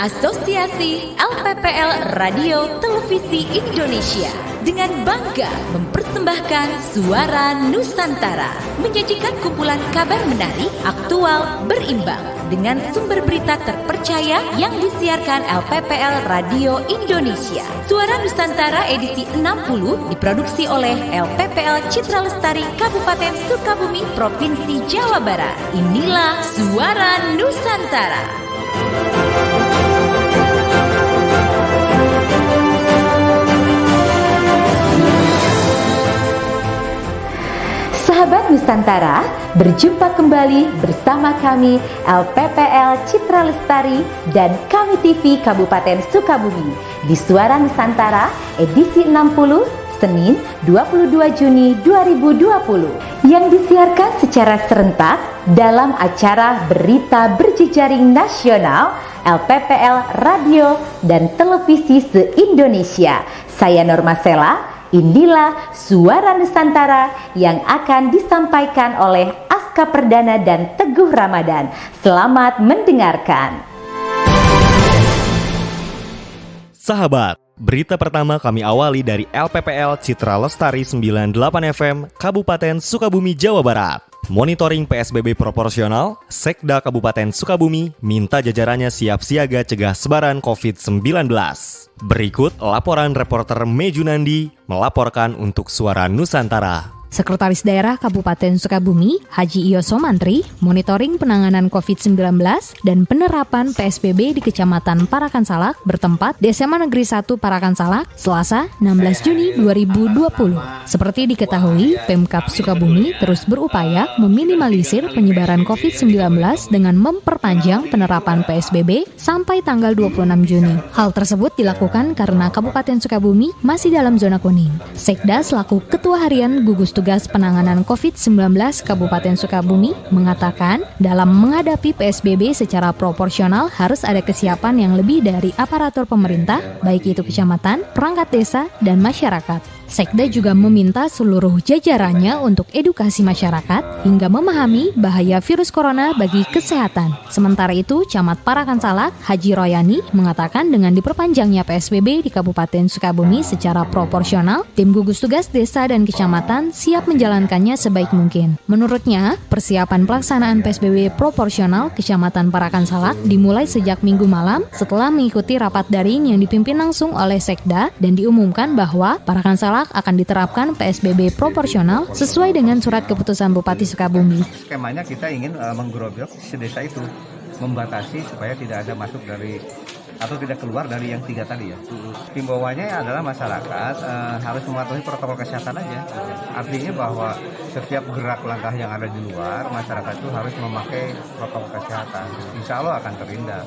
Asosiasi LPPL Radio Televisi Indonesia dengan bangga mempersembahkan Suara Nusantara, menyajikan kumpulan kabar menarik, aktual, berimbang dengan sumber berita terpercaya yang disiarkan LPPL Radio Indonesia. Suara Nusantara edisi 60 diproduksi oleh LPPL Citra Lestari Kabupaten Sukabumi, Provinsi Jawa Barat. Inilah Suara Nusantara. Sahabat Nusantara, berjumpa kembali bersama kami LPPL Citra Lestari dan Kami TV Kabupaten Sukabumi di Suara Nusantara edisi 60 Senin 22 Juni 2020 yang disiarkan secara serentak dalam acara Berita Berjejaring Nasional LPPL Radio dan Televisi se-Indonesia. Saya Norma Sela. Inilah Suara Nusantara yang akan disampaikan oleh Aska Perdana dan Teguh Ramadan. Selamat mendengarkan. Sahabat, berita pertama kami awali dari LPPL Citra Lestari 98 FM Kabupaten Sukabumi, Jawa Barat. Monitoring PSBB proporsional, Sekda Kabupaten Sukabumi minta jajarannya siap siaga cegah sebaran COVID-19. Berikut laporan reporter Mejunandi melaporkan untuk Suara Nusantara. Sekretaris Daerah Kabupaten Sukabumi, Haji Iyoso Mantri, monitoring penanganan COVID-19 dan penerapan PSBB di Kecamatan Parakan Salak bertempat di SMA Negeri 1 Parakan Salak, Selasa 16 Juni 2020. Seperti diketahui, Pemkab Sukabumi terus berupaya meminimalisir penyebaran COVID-19 dengan memperpanjang penerapan PSBB sampai tanggal 26 Juni. Hal tersebut dilakukan karena Kabupaten Sukabumi masih dalam zona kuning. Sekda selaku Ketua Harian Gugus Tugas Penanganan COVID-19 Kabupaten Sukabumi mengatakan dalam menghadapi PSBB secara proporsional harus ada kesiapan yang lebih dari aparatur pemerintah, baik itu kecamatan, perangkat desa, dan masyarakat. Sekda juga meminta seluruh jajarannya untuk edukasi masyarakat hingga memahami bahaya virus corona bagi kesehatan. Sementara itu, Camat Parakan Salak, Haji Royani, mengatakan dengan diperpanjangnya PSBB di Kabupaten Sukabumi secara proporsional, tim gugus tugas desa dan kecamatan siap menjalankannya sebaik mungkin. Menurutnya, persiapan pelaksanaan PSBB proporsional Kecamatan Parakan Salak dimulai sejak Minggu malam setelah mengikuti rapat daring yang dipimpin langsung oleh Sekda dan diumumkan bahwa Parakan Salak akan diterapkan PSBB proporsional sesuai dengan surat keputusan Bupati Sukabumi. Skemanya kita ingin menggerobak desa itu, membatasi supaya tidak ada masuk dari atau tidak keluar dari yang 3 tadi ya. Himbauannya adalah masyarakat harus mematuhi protokol kesehatan aja. Artinya bahwa setiap gerak langkah yang ada di luar, masyarakat itu harus memakai protokol kesehatan. Insya Allah akan terhindar.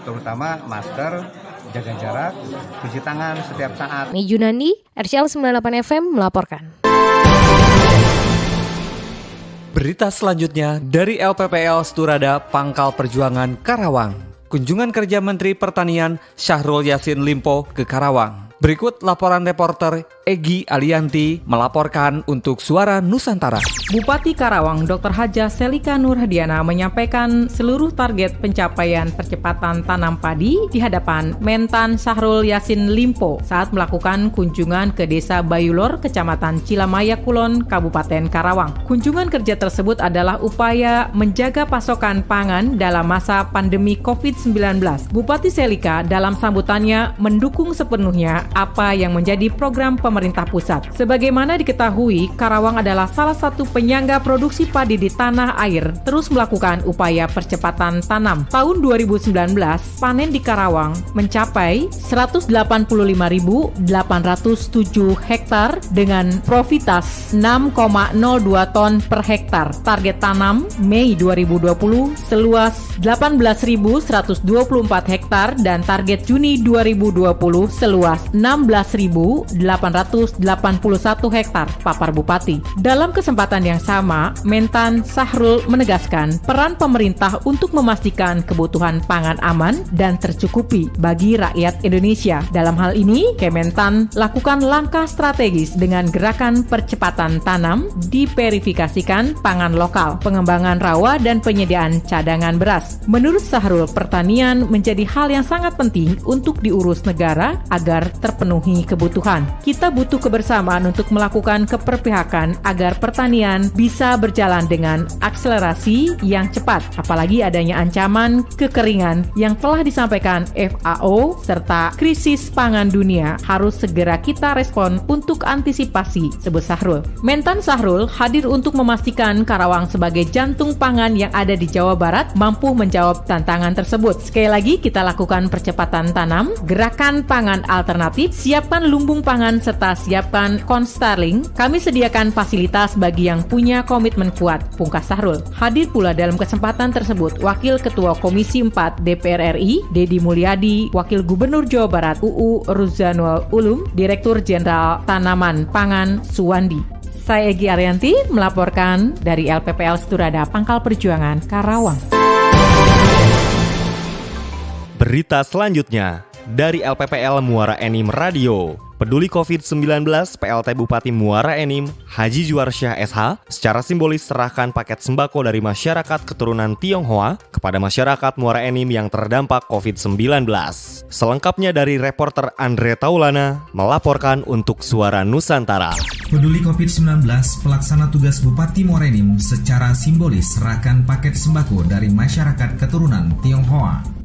Terutama masker, jaga jarak, cuci tangan setiap saat. Mejunandi, RCL 98 FM melaporkan. Berita selanjutnya dari LPPL Sturada Pangkal Perjuangan Karawang. Kunjungan kerja Menteri Pertanian Syahrul Yassin Limpo ke Karawang. Berikut laporan reporter Egi Alianti melaporkan untuk Suara Nusantara. Bupati Karawang Dr. Haja Selika Nurhadiana menyampaikan seluruh target pencapaian percepatan tanam padi di hadapan Mentan Syahrul Yassin Limpo saat melakukan kunjungan ke Desa Bayulor, Kecamatan Cilamaya Kulon, Kabupaten Karawang. Kunjungan kerja tersebut adalah upaya menjaga pasokan pangan dalam masa pandemi COVID-19. Bupati Selika dalam sambutannya mendukung sepenuhnya apa yang menjadi program pemerintah pusat. Sebagaimana diketahui, Karawang adalah salah satu penyangga produksi padi di tanah air, terus melakukan upaya percepatan tanam. Tahun 2019, panen di Karawang mencapai 185.807 hektar dengan profitas 6,02 ton per hektar. Target tanam Mei 2020 seluas 18.124 hektar dan target Juni 2020 seluas 16.881 hektar papar bupati. Dalam kesempatan yang sama, Mentan Syahrul menegaskan peran pemerintah untuk memastikan kebutuhan pangan aman dan tercukupi bagi rakyat Indonesia. Dalam hal ini, Kementan lakukan langkah strategis dengan gerakan percepatan tanam, diverifikasikan pangan lokal, pengembangan rawa dan penyediaan cadangan beras. Menurut Syahrul, pertanian menjadi hal yang sangat penting untuk diurus negara agar terpenuhi kebutuhan. Kita butuh kebersamaan untuk melakukan keberpihakan agar pertanian bisa berjalan dengan akselerasi yang cepat, apalagi adanya ancaman kekeringan yang telah disampaikan FAO serta krisis pangan dunia harus segera kita respon untuk antisipasi, sebut Syahrul. Mentan Syahrul hadir untuk memastikan Karawang sebagai jantung pangan yang ada di Jawa Barat mampu menjawab tantangan tersebut. Sekali lagi, kita lakukan percepatan tanam, gerakan pangan alternatif, siapkan lumbung pangan serta siapkan Konstarling. Kami sediakan fasilitas bagi yang punya komitmen kuat, pungkas Syahrul. Hadir pula dalam kesempatan tersebut Wakil Ketua Komisi 4 DPR RI, Dedi Mulyadi, Wakil Gubernur Jawa Barat UU Ruzanul Ulum, Direktur Jenderal Tanaman Pangan Suwandi. Saya Egy Arianti melaporkan dari LPPL Sturada Pangkal Perjuangan, Karawang. Berita selanjutnya dari LPPL Muara Enim Radio. Peduli COVID-19, PLT Bupati Muara Enim, Haji Juarsyah SH, secara simbolis serahkan paket sembako dari masyarakat keturunan Tionghoa kepada masyarakat Muara Enim yang terdampak COVID-19. Selengkapnya dari reporter Andre Taulana, melaporkan untuk Suara Nusantara. Peduli COVID-19, pelaksana tugas Bupati Muara Enim secara simbolis serahkan paket sembako dari masyarakat keturunan Tionghoa.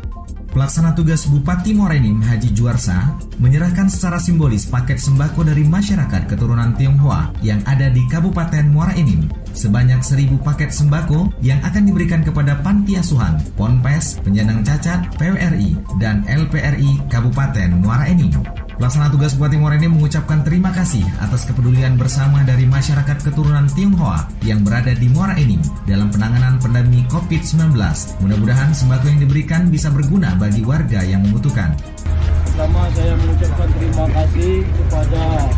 Pelaksana tugas Bupati Muara Enim Haji Juarsyah menyerahkan secara simbolis paket sembako dari masyarakat keturunan Tionghoa yang ada di Kabupaten Muara Enim. Sebanyak 1.000 paket sembako yang akan diberikan kepada Panti Asuhan, Ponpes, Penyandang Cacat, PWRI, dan LPRI Kabupaten Muara Enim. Pelaksana tugas Bupati Muara Enim mengucapkan terima kasih atas kepedulian bersama dari masyarakat keturunan Tionghoa yang berada di Muara Enim dalam penanganan pandemi COVID-19. Mudah-mudahan sembako yang diberikan bisa berguna bagi warga yang membutuhkan. Pertama, saya mengucapkan terima kasih kepada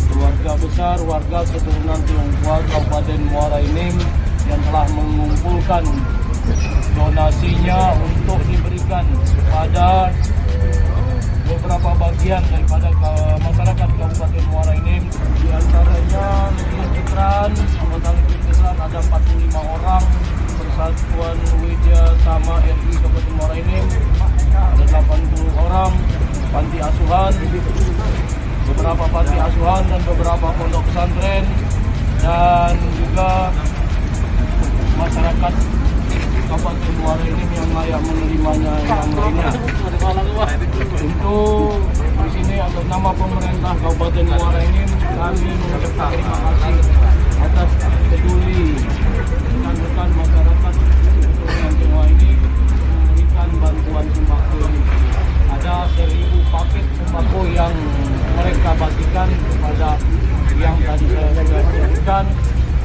keluarga besar warga keturunan Tionghoa Kabupaten Muara Enim yang telah mengumpulkan donasinya untuk diberikan kepada beberapa bagian daripada masyarakat Kabupaten Muara Enim. Di antaranya Veteran, anggota Veteran ada 45 orang, Persatuan Widya Sama RI Kabupaten Muara Enim ada 80 orang, Panti Asuhan, beberapa Panti Asuhan dan beberapa pondok pesantren, dan juga masyarakat Kabupaten Muara Enim yang layak menerimanya yang lainnya. Untuk di sini atas nama pemerintah Kabupaten Muara Enim kami mengucapkan terima kasih atas peduli rekan-rekan masyarakat keturunan Tionghoa ini memberikan bantuan sembako ini. Ada 1.000 paket sembako yang mereka bagikan kepada yang tadi saya sudah sebutkan.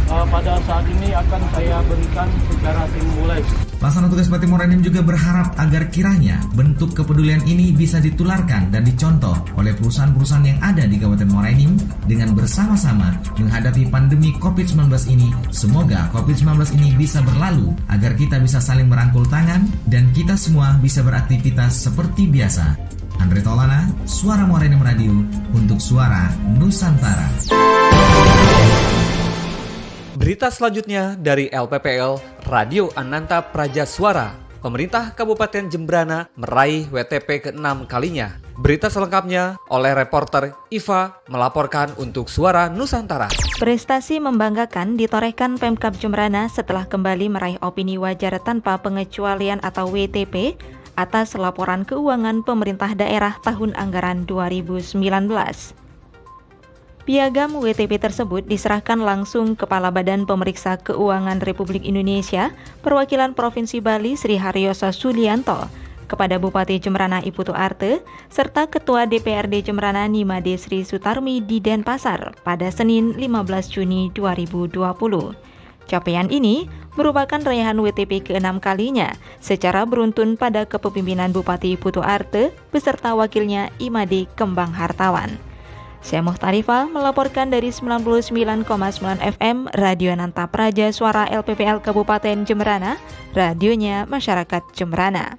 Pada saat ini akan saya berikan secara simbolis. Pelaksana tugas Bupati Muara Enim juga berharap agar kiranya bentuk kepedulian ini bisa ditularkan dan dicontoh oleh perusahaan-perusahaan yang ada di Kabupaten Muara Enim dengan bersama-sama menghadapi pandemi COVID-19 ini. Semoga COVID-19 ini bisa berlalu agar kita bisa saling merangkul tangan dan kita semua bisa beraktivitas seperti biasa. Andre Taulana, Suara Muara Enim Radio untuk Suara Nusantara. Berita selanjutnya dari LPPL Radio Ananta Praja Suara. Pemerintah Kabupaten Jembrana meraih WTP ke-6 kalinya. Berita selengkapnya oleh reporter Iva melaporkan untuk Suara Nusantara. Prestasi membanggakan ditorehkan Pemkab Jembrana setelah kembali meraih opini wajar tanpa pengecualian atau WTP atas laporan keuangan pemerintah daerah tahun anggaran 2019. Piagam WTP tersebut diserahkan langsung Kepala Badan Pemeriksa Keuangan Republik Indonesia, Perwakilan Provinsi Bali Sri Haryoso Sulianto, kepada Bupati Jembrana Iputu Arte, serta Ketua DPRD Jembrana Nimade Sri Sutarmi di Denpasar pada Senin 15 Juni 2020. Capaian ini merupakan raihan WTP ke-6 kalinya secara beruntun pada kepemimpinan Bupati Putu Arte beserta wakilnya Imade Kembang Hartawan. Saya Muhtarifah melaporkan dari 99,9 FM Radio Nanta Praja Suara LPPL Kabupaten Jemberana, radionya masyarakat Jemberana.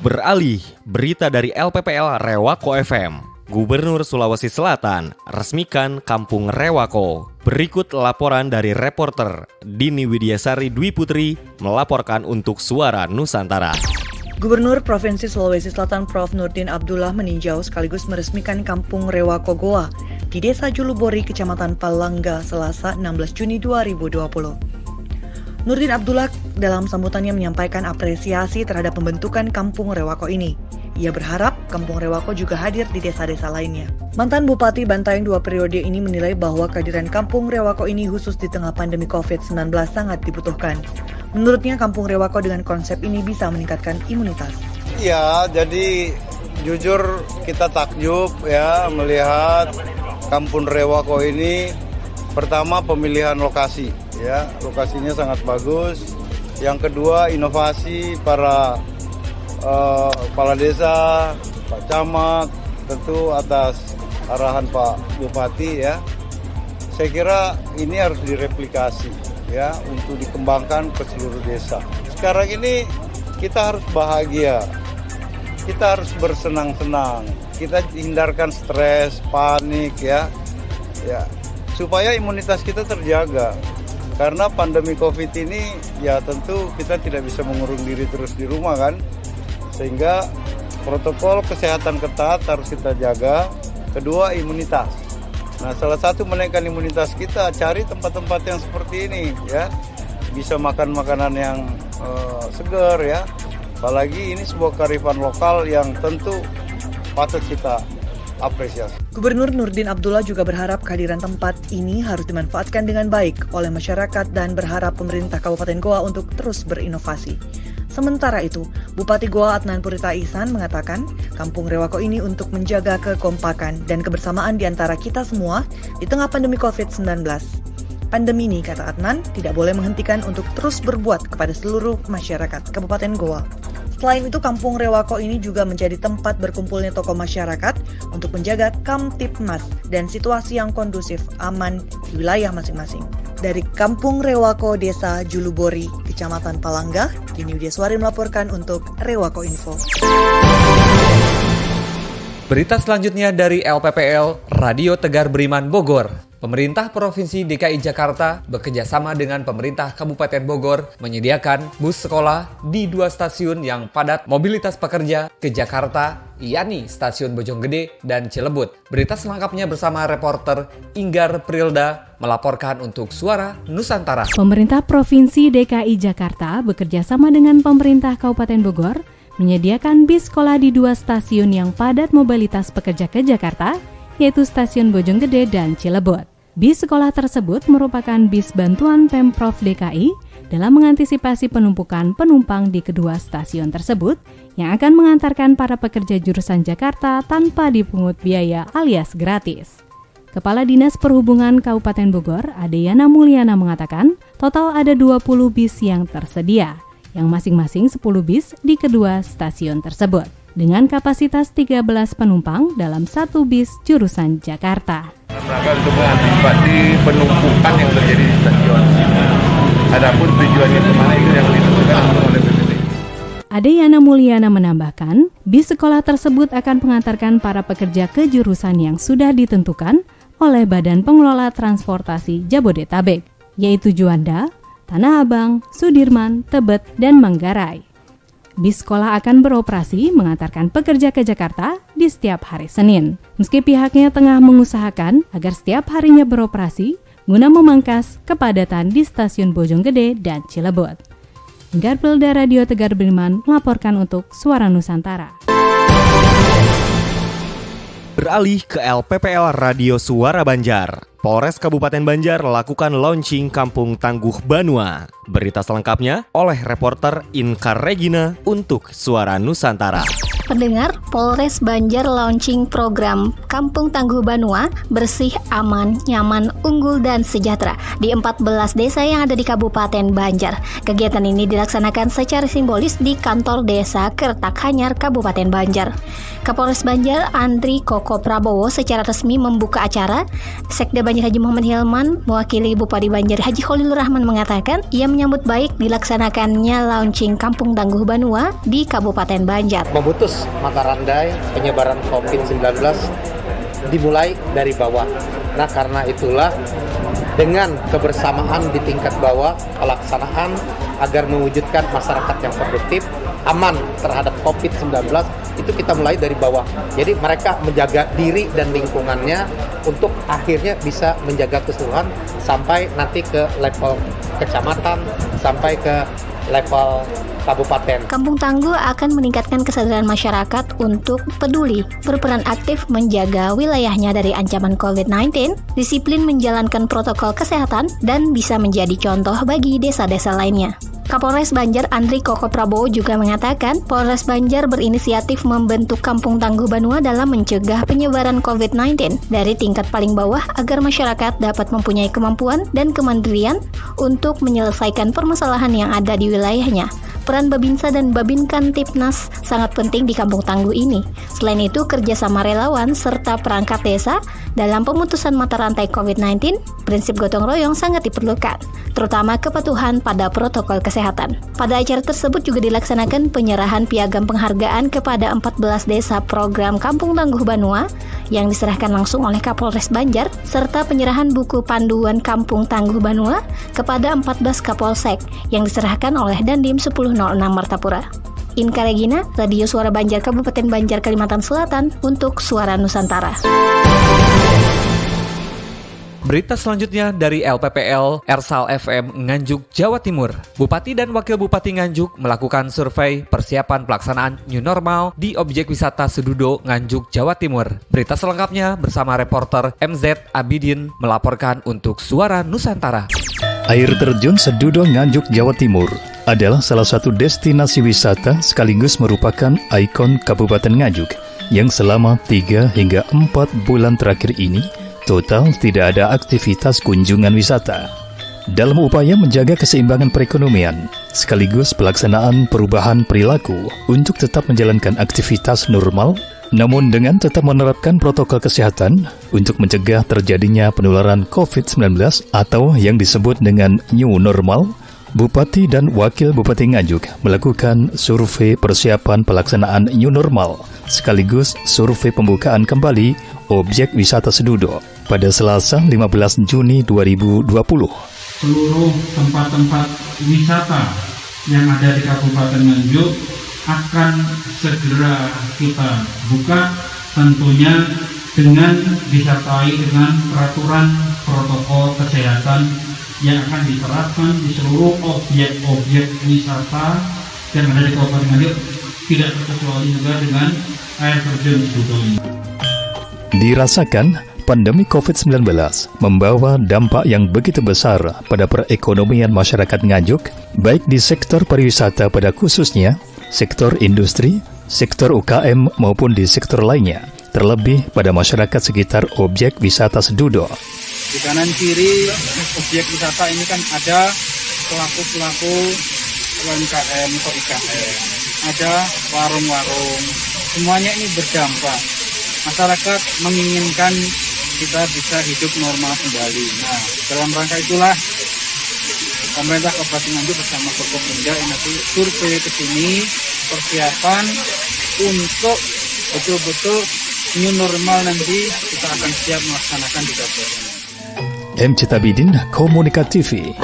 Beralih, berita dari LPPL Rewako FM. Gubernur Sulawesi Selatan resmikan Kampung Rewako. Berikut laporan dari reporter Dini Widiasari Dwi Putri melaporkan untuk Suara Nusantara. Gubernur Provinsi Sulawesi Selatan Prof. Nurdin Abdullah meninjau sekaligus meresmikan Kampung Rewako Goa di Desa Julubori, Kecamatan Palangga, Selasa 16 Juni 2020. Nurdin Abdullah dalam sambutannya menyampaikan apresiasi terhadap pembentukan Kampung Rewako ini. Ia berharap Kampung Rewako juga hadir di desa-desa lainnya. Mantan Bupati Bantaeng 2 periode ini menilai bahwa kehadiran Kampung Rewako ini khusus di tengah pandemi COVID-19 sangat dibutuhkan. Menurutnya Kampung Rewako dengan konsep ini bisa meningkatkan imunitas. Ya, jadi jujur kita takjub ya melihat Kampung Rewako ini. Pertama, pemilihan lokasi ya, lokasinya sangat bagus. Yang kedua, inovasi para kepala desa, Pak Camat, tentu atas arahan Pak Bupati ya. Saya kira ini harus direplikasi ya untuk dikembangkan ke seluruh desa. Sekarang ini kita harus bahagia, kita harus bersenang-senang, kita hindarkan stres, panik ya, supaya imunitas kita terjaga. Karena pandemi COVID ini ya tentu kita tidak bisa mengurung diri terus di rumah kan. Sehingga protokol kesehatan ketat harus kita jaga. Kedua, imunitas. Nah, salah satu menaikkan imunitas kita, cari tempat-tempat yang seperti ini ya. Bisa makan makanan yang segar ya. Apalagi ini sebuah kearifan lokal yang tentu patut kita apresiasi. Gubernur Nurdin Abdullah juga berharap kehadiran tempat ini harus dimanfaatkan dengan baik oleh masyarakat dan berharap pemerintah Kabupaten Goa untuk terus berinovasi. Sementara itu, Bupati Goa Adnan Purita Ihsan mengatakan Kampung Rewako ini untuk menjaga kekompakan dan kebersamaan di antara kita semua di tengah pandemi COVID-19. Pandemi ini, kata Adnan, tidak boleh menghentikan untuk terus berbuat kepada seluruh masyarakat Kabupaten Goa. Selain itu, Kampung Rewako ini juga menjadi tempat berkumpulnya tokoh masyarakat untuk menjaga Kamtipmas dan situasi yang kondusif, aman di wilayah masing-masing. Dari Kampung Rewako, Desa Julubori, Kecamatan Palangga, Dini Widiaswari melaporkan untuk Rewako Info. Berita selanjutnya dari LPPL Radio Tegar Beriman Bogor. Pemerintah Provinsi DKI Jakarta bekerjasama dengan pemerintah Kabupaten Bogor menyediakan bus sekolah di 2 stasiun yang padat mobilitas pekerja ke Jakarta, yakni Stasiun Bojonggede dan Cilebut. Berita selengkapnya bersama reporter Inggar Prilda melaporkan untuk Suara Nusantara. Pemerintah Provinsi DKI Jakarta bekerjasama dengan pemerintah Kabupaten Bogor menyediakan bis sekolah di 2 stasiun yang padat mobilitas pekerja ke Jakarta, yaitu Stasiun Bojonggede dan Cilebut. Bis sekolah tersebut merupakan bis bantuan Pemprov DKI dalam mengantisipasi penumpukan penumpang di kedua stasiun tersebut yang akan mengantarkan para pekerja jurusan Jakarta tanpa dipungut biaya alias gratis. Kepala Dinas Perhubungan Kabupaten Bogor, Adeyana Mulyana mengatakan, total ada 20 bis yang tersedia, yang masing-masing 10 bis di kedua stasiun tersebut, dengan kapasitas 13 penumpang dalam 1 bis jurusan Jakarta. Rangka untuk mengantisipasi penumpukan yang terjadi di stasiun. Adapun tujuannya kemana itu yang ditentukan oleh BPD. Adeyana Mulyana menambahkan, bis sekolah tersebut akan mengantarkan para pekerja ke jurusan yang sudah ditentukan oleh Badan Pengelola Transportasi Jabodetabek, yaitu Juanda, Tanah Abang, Sudirman, Tebet, dan Manggarai. Bis sekolah akan beroperasi mengantarkan pekerja ke Jakarta di setiap hari Senin. Meski pihaknya tengah mengusahakan agar setiap harinya beroperasi guna memangkas kepadatan di stasiun Bojonggede dan Cilebut. Inggar Prilda Radio Tegar Beriman melaporkan untuk Suara Nusantara. Beralih ke LPPL Radio Suara Banjar. Polres Kabupaten Banjar lakukan launching Kampung Tangguh Banua. Berita selengkapnya oleh reporter Inkar Regina untuk Suara Nusantara. pendengar, Polres Banjar launching program Kampung Tangguh Banua, bersih, aman, nyaman, unggul, dan sejahtera di 14 desa yang ada di Kabupaten Banjar. Kegiatan ini dilaksanakan secara simbolis di kantor desa Kertakhanyar, Kabupaten Banjar. Kapolres Banjar Andri Koko Prabowo secara resmi membuka acara. Sekda Banjar Haji Muhammad Hilman mewakili Bupati Banjar Haji Khalilur Rahman mengatakan ia menyambut baik dilaksanakannya launching Kampung Tangguh Banua di Kabupaten Banjar. Memutus mata rantai penyebaran COVID-19 dimulai dari bawah. Nah, karena itulah dengan kebersamaan di tingkat bawah, pelaksanaan agar mewujudkan masyarakat yang produktif, aman terhadap COVID-19, itu kita mulai dari bawah. Jadi mereka menjaga diri dan lingkungannya untuk akhirnya bisa menjaga keseluruhan sampai nanti ke level kecamatan, sampai ke level kabupaten. Kampung Tangguh akan meningkatkan kesadaran masyarakat untuk peduli, berperan aktif menjaga wilayahnya dari ancaman COVID-19, disiplin menjalankan protokol kesehatan, dan bisa menjadi contoh bagi desa-desa lainnya. Kapolres Banjar Andri Koko Prabowo juga mengatakan Polres Banjar berinisiatif membentuk Kampung Tangguh Banua dalam mencegah penyebaran COVID-19 dari tingkat paling bawah agar masyarakat dapat mempunyai kemampuan dan kemandirian untuk menyelesaikan permasalahan yang ada di wilayahnya. Peran Babinsa dan Babinkan Tipnas sangat penting di Kampung Tangguh ini. Selain itu, kerjasama relawan serta perangkat desa dalam pemutusan mata rantai COVID-19, prinsip gotong royong sangat diperlukan, terutama kepatuhan pada protokol kesehatan. Pada acara tersebut juga dilaksanakan penyerahan piagam penghargaan kepada 14 desa program Kampung Tangguh Banua yang diserahkan langsung oleh Kapolres Banjar, serta penyerahan buku panduan Kampung Tangguh Banua kepada 14 Kapolsek yang diserahkan oleh Dandim 1006 Martapura. Inka Regina, Radio Suara Banjar Kabupaten Banjar, Kalimantan Selatan untuk Suara Nusantara. Berita selanjutnya dari LPPL Ersal FM Nganjuk, Jawa Timur. Bupati dan Wakil Bupati Nganjuk melakukan survei persiapan pelaksanaan New Normal di objek wisata Sedudo, Nganjuk, Jawa Timur. Berita selengkapnya bersama reporter MZ Abidin melaporkan untuk Suara Nusantara. Air terjun Sedudo, Nganjuk, Jawa Timur adalah salah satu destinasi wisata sekaligus merupakan ikon Kabupaten Nganjuk yang selama 3 hingga 4 bulan terakhir ini total tidak ada aktivitas kunjungan wisata. Dalam upaya menjaga keseimbangan perekonomian, sekaligus pelaksanaan perubahan perilaku untuk tetap menjalankan aktivitas normal, namun dengan tetap menerapkan protokol kesehatan untuk mencegah terjadinya penularan COVID-19 atau yang disebut dengan New Normal, Bupati dan Wakil Bupati Nganjuk melakukan survei persiapan pelaksanaan New Normal, sekaligus survei pembukaan kembali objek wisata Sedudo pada Selasa 15 Juni 2020. Seluruh tempat-tempat wisata yang ada di Kabupaten Nganjuk akan segera kita buka, tentunya dengan disertai dengan peraturan protokol kesehatan yang akan diterapkan di seluruh objek-objek wisata yang ada di Kabupaten Nganjuk, tidak terkecuali juga dengan air terjun Sedudo ini. Dirasakan pandemi COVID-19 membawa dampak yang begitu besar pada perekonomian masyarakat Nganjuk, baik di sektor pariwisata pada khususnya, sektor industri, sektor UKM maupun di sektor lainnya, terlebih pada masyarakat sekitar objek wisata Sedudo. Di kanan kiri objek wisata ini kan ada pelaku-pelaku UMKM atau IKM, ada warung-warung, semuanya ini berdampak. Masyarakat menginginkan kita bisa hidup normal kembali. Nah, dalam rangka itulah pemerintah Kabupaten Nganjuk bersama Forkopimda yang nanti survei ke sini persiapan untuk betul-betul new normal nanti kita akan siap melaksanakan di Kabupaten. MZ Abidin, Komunika TV.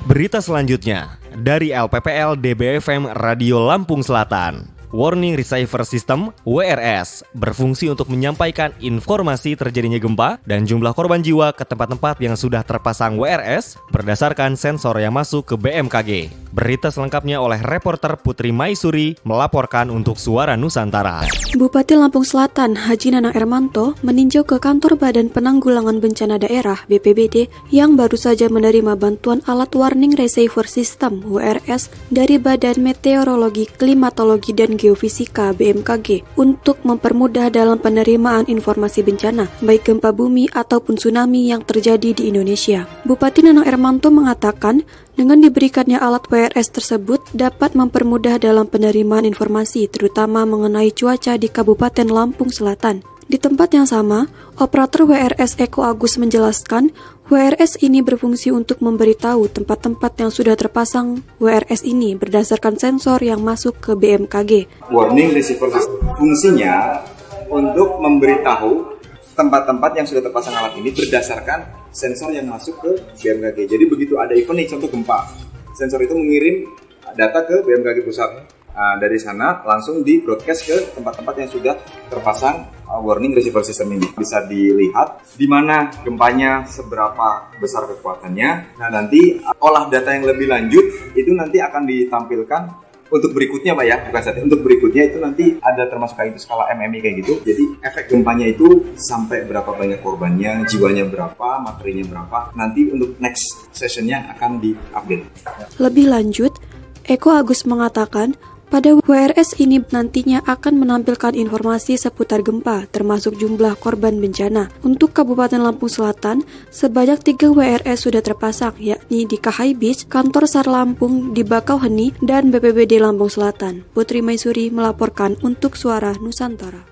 Berita selanjutnya dari LPPL DBFM Radio Lampung Selatan. Warning Receiver System WRS berfungsi untuk menyampaikan informasi terjadinya gempa dan jumlah korban jiwa ke tempat-tempat yang sudah terpasang WRS berdasarkan sensor yang masuk ke BMKG. Berita selengkapnya oleh reporter Putri Maisuri melaporkan untuk Suara Nusantara. Bupati Lampung Selatan Haji Nanang Ermanto meninjau ke kantor Badan Penanggulangan Bencana Daerah BPBD yang baru saja menerima bantuan alat Warning Receiver System WRS dari Badan Meteorologi, Klimatologi, dan Geofisika BMKG untuk mempermudah dalam penerimaan informasi bencana, baik gempa bumi ataupun tsunami yang terjadi di Indonesia. Bupati Nanang Ermanto mengatakan, dengan diberikannya alat WRS tersebut dapat mempermudah dalam penerimaan informasi, terutama mengenai cuaca di Kabupaten Lampung Selatan. Di tempat yang sama, operator WRS Eko Agus menjelaskan, WRS ini berfungsi untuk memberitahu tempat-tempat yang sudah terpasang WRS ini berdasarkan sensor yang masuk ke BMKG. Warning receiver fungsinya untuk memberitahu tempat-tempat yang sudah terpasang alat ini berdasarkan sensor yang masuk ke BMKG. Jadi begitu ada event nih, contoh gempa, sensor itu mengirim data ke BMKG pusat. Dari sana langsung di broadcast ke tempat-tempat yang sudah terpasang warning receiver system ini. Bisa dilihat di mana gempanya, seberapa besar kekuatannya. Nah, nanti olah data yang lebih lanjut itu nanti akan ditampilkan untuk berikutnya, Pak ya, bukan saja. Untuk berikutnya itu nanti ada termasuk kayak itu skala MMI kayak gitu. Jadi efek gempanya itu sampai berapa banyak korbannya, jiwanya berapa, materinya berapa. Nanti untuk next sessionnya akan di-update. Lebih lanjut, Eko Agus mengatakan, pada WRS ini nantinya akan menampilkan informasi seputar gempa, termasuk jumlah korban bencana. Untuk Kabupaten Lampung Selatan, sebanyak 3 WRS sudah terpasang, yakni di Kahai Beach, Kantor SAR Lampung di Bakauheni, dan BPBD Lampung Selatan. Putri Maisuri melaporkan untuk Suara Nusantara.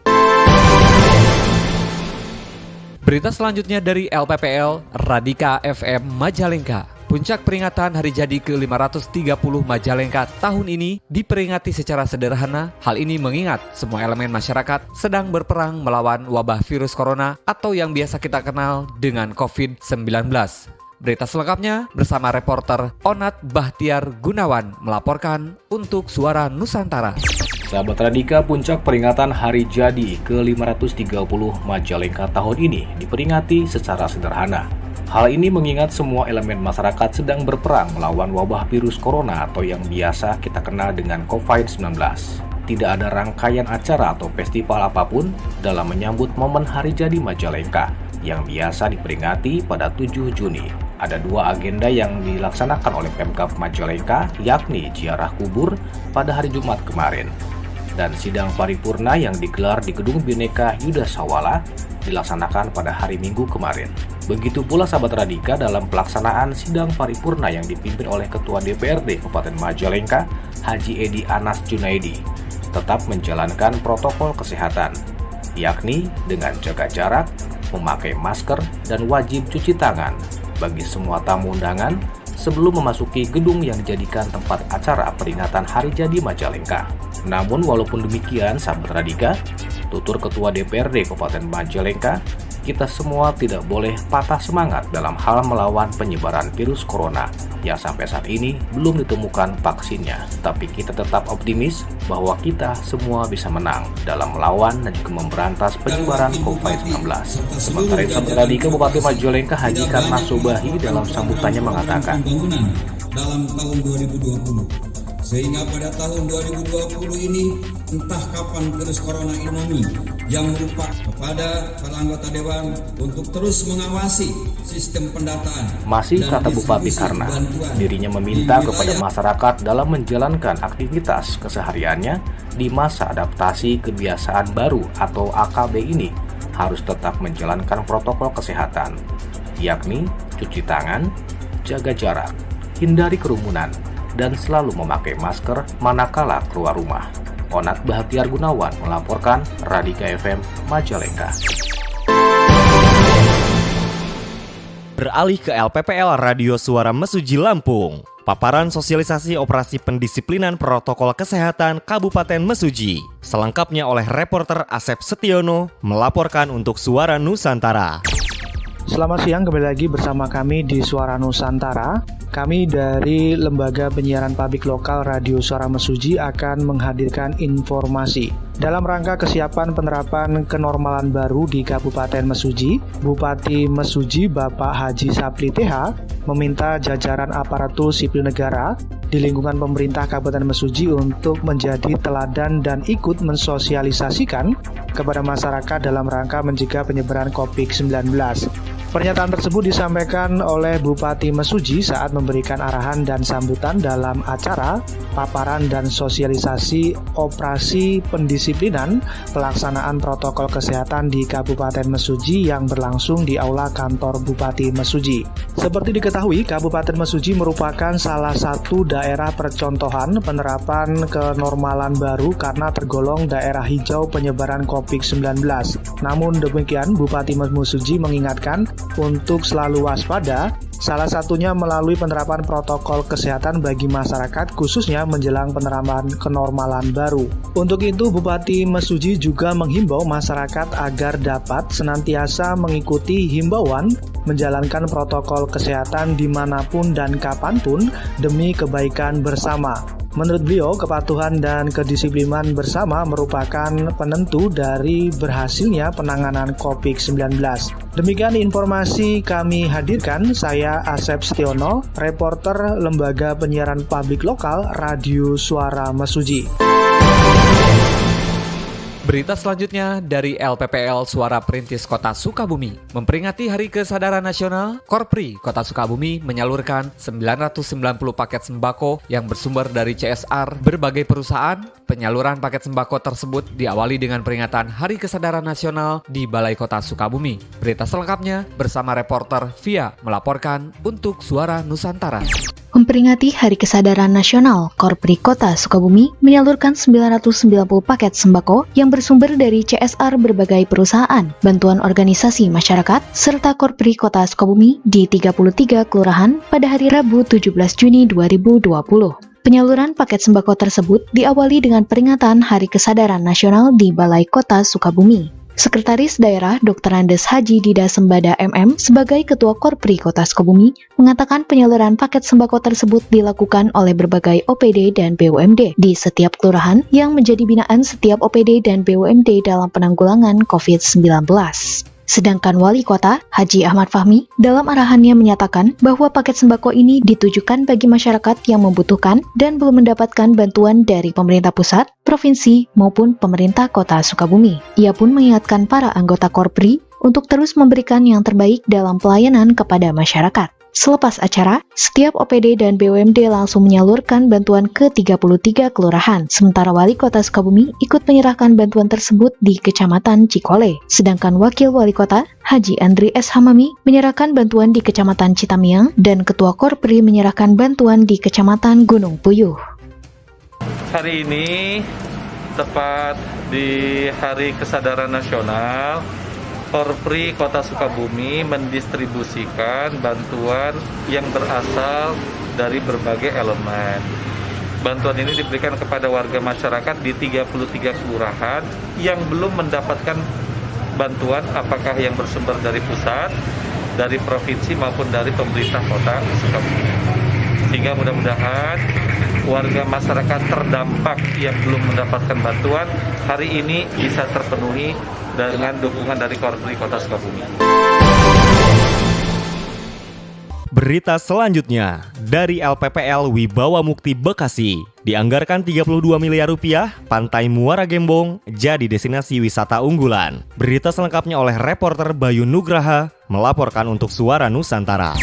Berita selanjutnya dari LPPL Radika FM Majalengka. Puncak peringatan Hari Jadi ke-530 Majalengka tahun ini diperingati secara sederhana. Hal ini mengingat semua elemen masyarakat sedang berperang melawan wabah virus corona atau yang biasa kita kenal dengan COVID-19. Berita selengkapnya bersama reporter Onat Bahtiar Gunawan melaporkan untuk Suara Nusantara. Sahabat Radika, puncak peringatan Hari Jadi ke-530 Majalengka tahun ini diperingati secara sederhana. Hal ini mengingat semua elemen masyarakat sedang berperang melawan wabah virus corona atau yang biasa kita kenal dengan COVID-19. Tidak ada rangkaian acara atau festival apapun dalam menyambut momen Hari Jadi Majalengka yang biasa diperingati pada 7 Juni. Ada 2 agenda yang dilaksanakan oleh Pemkab Majalengka, yakni ziarah kubur pada hari Jumat kemarin dan sidang paripurna yang digelar di Gedung Bhinneka Yudasawala dilaksanakan pada hari Minggu kemarin. Begitu pula sahabat Radika dalam pelaksanaan sidang paripurna yang dipimpin oleh Ketua DPRD Kabupaten Majalengka, Haji Edi Anas Junaidi, tetap menjalankan protokol kesehatan, yakni dengan jaga jarak, memakai masker, dan wajib cuci tangan bagi semua tamu undangan sebelum memasuki gedung yang dijadikan tempat acara peringatan Hari Jadi Majalengka. Namun walaupun demikian, sahabat Radika, tutur Ketua DPRD Kabupaten Majalengka, kita semua tidak boleh patah semangat dalam hal melawan penyebaran virus corona yang sampai saat ini belum ditemukan vaksinnya. Tapi kita tetap optimis bahwa kita semua bisa menang dalam melawan dan juga memberantas penyebaran COVID-19. Sementara itu, sahabat Radika, Bupati Majalengka Haji Karna Sobahi dalam sambutannya mengatakan, dalam tahun 2020. Sehingga pada tahun 2020 ini entah kapan virus corona ini yang merupakan kepada para anggota Dewan untuk terus mengawasi sistem pendataan. Masih kata Bupati Karna, dirinya meminta kepada masyarakat dalam menjalankan aktivitas kesehariannya di masa adaptasi kebiasaan baru atau AKB ini harus tetap menjalankan protokol kesehatan, yakni cuci tangan, jaga jarak, hindari kerumunan, dan selalu memakai masker manakala keluar rumah. Onat Bahtiar Gunawan melaporkan, Radika FM Majalengka. Beralih ke LPPL Radio Suara Mesuji Lampung. Paparan sosialisasi operasi pendisiplinan protokol kesehatan Kabupaten Mesuji. Selengkapnya oleh reporter Asep Setiono melaporkan untuk Suara Nusantara. Selamat siang, kembali lagi bersama kami di Suara Nusantara. Kami dari Lembaga Penyiaran Publik Lokal Radio Suara Mesuji akan menghadirkan informasi Dalam rangka kesiapan penerapan kenormalan baru di Kabupaten Mesuji, Bupati Mesuji Bapak Haji Sapli TH meminta jajaran aparatur sipil negara di lingkungan pemerintah Kabupaten Mesuji untuk menjadi teladan dan ikut mensosialisasikan kepada masyarakat dalam rangka mencegah penyebaran COVID-19. Pernyataan tersebut disampaikan oleh Bupati Mesuji saat memberikan arahan dan sambutan dalam acara paparan dan sosialisasi operasi pendisiplinan pelaksanaan protokol kesehatan di Kabupaten Mesuji yang berlangsung di Aula Kantor Bupati Mesuji. Seperti diketahui, Kabupaten Mesuji merupakan salah satu daerah percontohan penerapan kenormalan baru karena tergolong daerah hijau penyebaran COVID-19. Namun demikian, Bupati Mesuji mengingatkan untuk selalu waspada, salah satunya melalui penerapan protokol kesehatan bagi masyarakat khususnya menjelang penerapan kenormalan baru. Untuk itu, Bupati Mesuji juga menghimbau masyarakat agar dapat senantiasa mengikuti himbauan menjalankan protokol kesehatan dimanapun dan kapanpun demi kebaikan bersama. Menurut beliau, kepatuhan dan kedisiplinan bersama merupakan penentu dari berhasilnya penanganan COVID-19. Demikian informasi kami hadirkan, saya Asep Setiono, reporter Lembaga Penyiaran Publik Lokal Radio Suara Mesuji. Berita selanjutnya dari LPPL Suara Perintis Kota Sukabumi. Memperingati Hari Kesadaran Nasional, Korpri Kota Sukabumi menyalurkan 990 paket sembako yang bersumber dari CSR berbagai perusahaan. Penyaluran paket sembako tersebut diawali dengan peringatan Hari Kesadaran Nasional di Balai Kota Sukabumi. Berita selengkapnya bersama reporter Via melaporkan untuk Suara Nusantara. Memperingati Hari Kesadaran Nasional, Korpri Kota Sukabumi menyalurkan 990 paket sembako yang bersumber dari CSR berbagai perusahaan, bantuan organisasi masyarakat, serta Korpri Kota Sukabumi di 33 kelurahan pada hari Rabu 17 Juni 2020. Penyaluran paket sembako tersebut diawali dengan peringatan Hari Kesadaran Nasional di Balai Kota Sukabumi. Sekretaris Daerah Dr. Andes Haji Dida Sembada MM sebagai Ketua Korpri Kota Sukabumi mengatakan penyaluran paket sembako tersebut dilakukan oleh berbagai OPD dan BUMD di setiap kelurahan yang menjadi binaan setiap OPD dan BUMD dalam penanggulangan COVID-19. Sedangkan Wali Kota, Haji Ahmad Fahmi, dalam arahannya menyatakan bahwa paket sembako ini ditujukan bagi masyarakat yang membutuhkan dan belum mendapatkan bantuan dari pemerintah pusat, provinsi, maupun pemerintah Kota Sukabumi. Ia pun mengingatkan para anggota Korpri untuk terus memberikan yang terbaik dalam pelayanan kepada masyarakat. Selepas acara, setiap OPD dan BUMD langsung menyalurkan bantuan ke 33 kelurahan, sementara Wali Kota Sukabumi ikut menyerahkan bantuan tersebut di Kecamatan Cikole. Sedangkan Wakil Wali Kota, Haji Andri S. Hamami, menyerahkan bantuan di Kecamatan Citamiang, dan Ketua Korpri menyerahkan bantuan di Kecamatan Gunung Puyuh. Hari ini, tepat di Hari Kesadaran Nasional, Korpri Kota Sukabumi mendistribusikan bantuan yang berasal dari berbagai elemen. Bantuan ini diberikan kepada warga masyarakat di 33 kelurahan yang belum mendapatkan bantuan, apakah yang bersumber dari pusat, dari provinsi maupun dari pemerintah Kota Sukabumi. Sehingga mudah-mudahan warga masyarakat terdampak yang belum mendapatkan bantuan hari ini bisa terpenuhi dengan dukungan dari Korpri Kota Sukabumi. Berita selanjutnya dari LPPL Wibawa Mukti Bekasi. Dianggarkan 32 miliar rupiah, Pantai Muara Gembong jadi destinasi wisata unggulan. Berita selengkapnya oleh reporter Bayu Nugraha melaporkan untuk Suara Nusantara.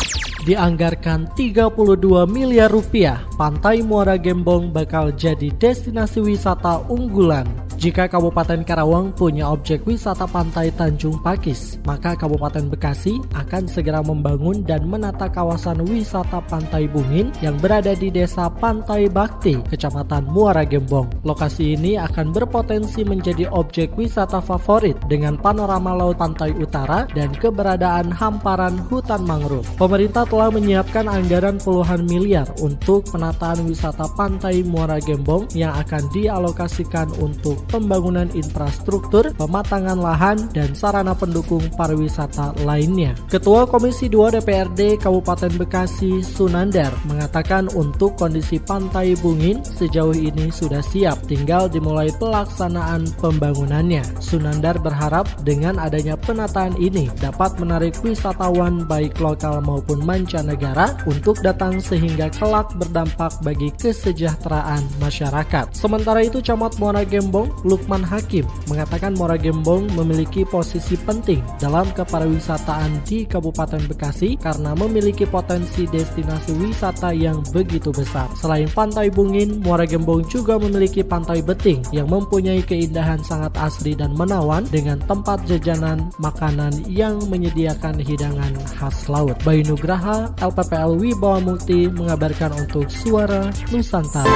Dianggarkan 32 miliar rupiah, Pantai Muara Gembong bakal jadi destinasi wisata unggulan. Jika Kabupaten Karawang punya objek wisata pantai Tanjung Pakis, maka Kabupaten Bekasi akan segera membangun dan menata kawasan wisata Pantai Bungin yang berada di Desa Pantai Bakti, Kecamatan Muara Gembong. Lokasi ini akan berpotensi menjadi objek wisata favorit dengan panorama laut pantai utara dan keberadaan hamparan hutan mangrove. Pemerintah telah menyiapkan anggaran puluhan miliar untuk penataan wisata Pantai Muara Gembong yang akan dialokasikan untuk pembangunan infrastruktur, pematangan lahan, dan sarana pendukung pariwisata lainnya. Ketua Komisi 2 DPRD Kabupaten Bekasi, Sunandar, mengatakan untuk kondisi Pantai Bungin sejauh ini sudah siap, tinggal dimulai pelaksanaan pembangunannya. Sunandar berharap dengan adanya penataan ini dapat menarik wisatawan baik lokal maupun mancanegara untuk datang sehingga kelak berdampak bagi kesejahteraan masyarakat. Sementara itu, Camat Muara Gembong, Lukman Hakim, mengatakan Muara Gembong memiliki posisi penting dalam kepariwisataan di Kabupaten Bekasi karena memiliki potensi destinasi wisata yang begitu besar. Selain Pantai Bungin, Muara Gembong juga memiliki Pantai Beting yang mempunyai keindahan sangat asri dan menawan dengan tempat jajanan makanan yang menyediakan hidangan khas laut. Bayu Nugraha, LPPL Wibawa Mukti mengabarkan untuk Suara Nusantara.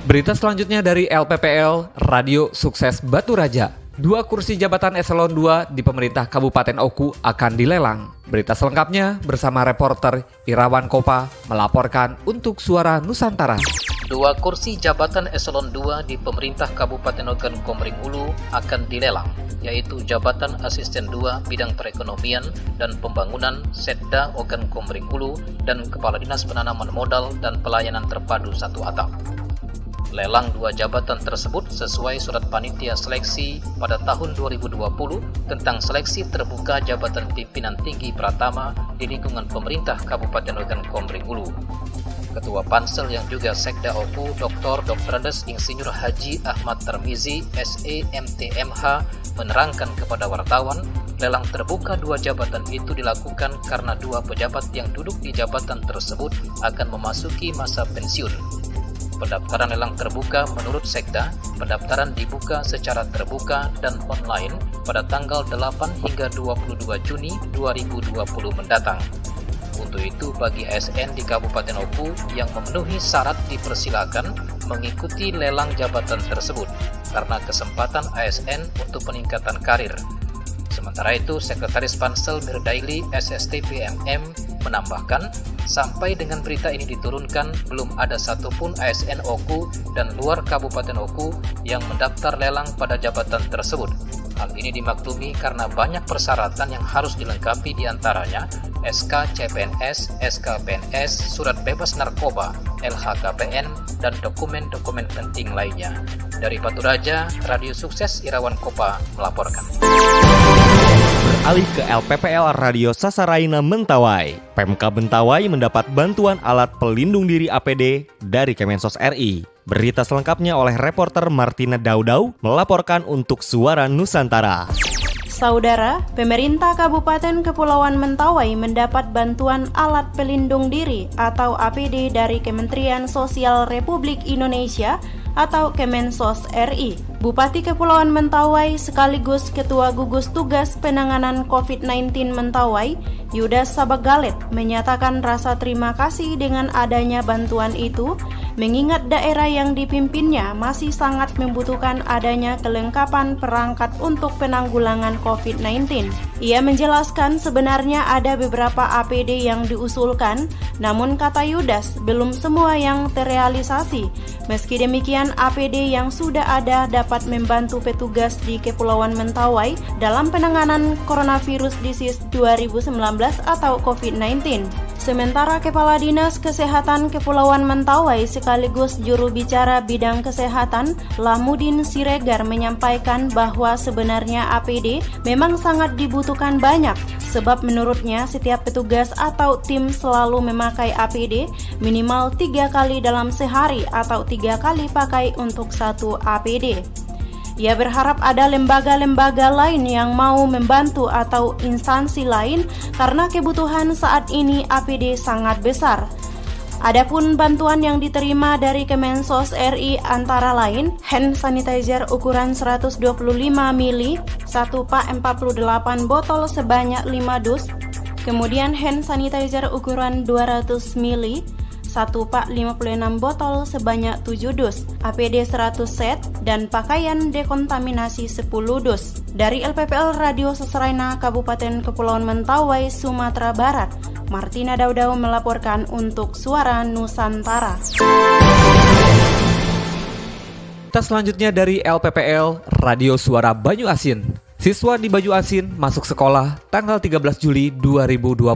Berita selanjutnya dari LPPL Radio Sukses Batu Raja. 2 kursi jabatan eselon 2 di pemerintah Kabupaten Oku akan dilelang. Berita selengkapnya bersama reporter Irawan Kopa melaporkan untuk Suara Nusantara. 2 kursi jabatan eselon 2 di pemerintah Kabupaten Ogan Komering Ulu akan dilelang, yaitu jabatan asisten 2 bidang perekonomian dan pembangunan Setda Ogan Komering Ulu dan Kepala Dinas Penanaman Modal dan Pelayanan Terpadu 1 Atap. Lelang 2 jabatan tersebut sesuai surat panitia seleksi pada tahun 2020 tentang seleksi terbuka jabatan pimpinan tinggi Pratama di lingkungan pemerintah Kabupaten Ogan Komering Ulu. Ketua Pansel yang juga Sekda Oku, Dr. Insinyur Haji Ahmad Tarmizi, SE MTMH, menerangkan kepada wartawan, lelang terbuka 2 jabatan itu dilakukan karena 2 pejabat yang duduk di jabatan tersebut akan memasuki masa pensiun. Pendaftaran lelang terbuka menurut Sekda, pendaftaran dibuka secara terbuka dan online pada tanggal 8 hingga 22 Juni 2020 mendatang. Untuk itu, bagi ASN di Kabupaten Oku yang memenuhi syarat dipersilakan mengikuti lelang jabatan tersebut karena kesempatan ASN untuk peningkatan karir. Sementara itu, Sekretaris Pansel Mirdaili SSTPMM menambahkan, sampai dengan berita ini diturunkan, belum ada satupun ASN Oku dan luar Kabupaten Oku yang mendaftar lelang pada jabatan tersebut. Hal ini dimaklumi karena banyak persyaratan yang harus dilengkapi, diantaranya SK CPNS, SK PNS, Surat Bebas Narkoba, LHKPN, dan dokumen-dokumen penting lainnya. Dari Batu Raja, Radio Sukses Irawan Kopa melaporkan. Beralih ke LPPL Radio Sasaraina Mentawai. Pemkab Mentawai mendapat bantuan alat pelindung diri APD dari Kemensos RI. Berita selengkapnya oleh reporter Martina Daudau melaporkan untuk Suara Nusantara. Saudara, pemerintah Kabupaten Kepulauan Mentawai mendapat bantuan alat pelindung diri atau APD dari Kementerian Sosial Republik Indonesia atau Kemensos RI. Bupati Kepulauan Mentawai sekaligus Ketua Gugus Tugas Penanganan COVID-19 Mentawai, Yudas Sabagalet, menyatakan rasa terima kasih dengan adanya bantuan itu, mengingat daerah yang dipimpinnya masih sangat membutuhkan adanya kelengkapan perangkat untuk penanggulangan COVID-19. Ia menjelaskan sebenarnya ada beberapa APD yang diusulkan, namun kata Yudas, belum semua yang terrealisasi. Meski demikian, APD yang sudah ada dapat membantu petugas di Kepulauan Mentawai dalam penanganan coronavirus disease 2019 atau COVID-19. Sementara Kepala Dinas Kesehatan Kepulauan Mentawai sekaligus juru bicara bidang kesehatan, Lamudin Siregar, menyampaikan bahwa sebenarnya APD memang sangat dibutuhkan banyak, sebab menurutnya setiap petugas atau tim selalu memakai APD minimal 3 kali dalam sehari atau 3 kali pakai untuk 1 APD. Ia berharap ada lembaga-lembaga lain yang mau membantu atau instansi lain karena kebutuhan saat ini APD sangat besar. Adapun bantuan yang diterima dari Kemensos RI antara lain hand sanitizer ukuran 125 ml, 1 pak 48 botol sebanyak 5 dus, kemudian hand sanitizer ukuran 200 ml, 1 pak 56 botol sebanyak 7 dus, APD 100 set, dan pakaian dekontaminasi 10 dus. Dari LPPL Radio Sasaraina Kabupaten Kepulauan Mentawai, Sumatera Barat, Martina Daudau melaporkan untuk Suara Nusantara. Berita selanjutnya dari LPPL Radio Suara Banyu Asin. Siswa di Banyu Asin masuk sekolah tanggal 13 Juli 2020.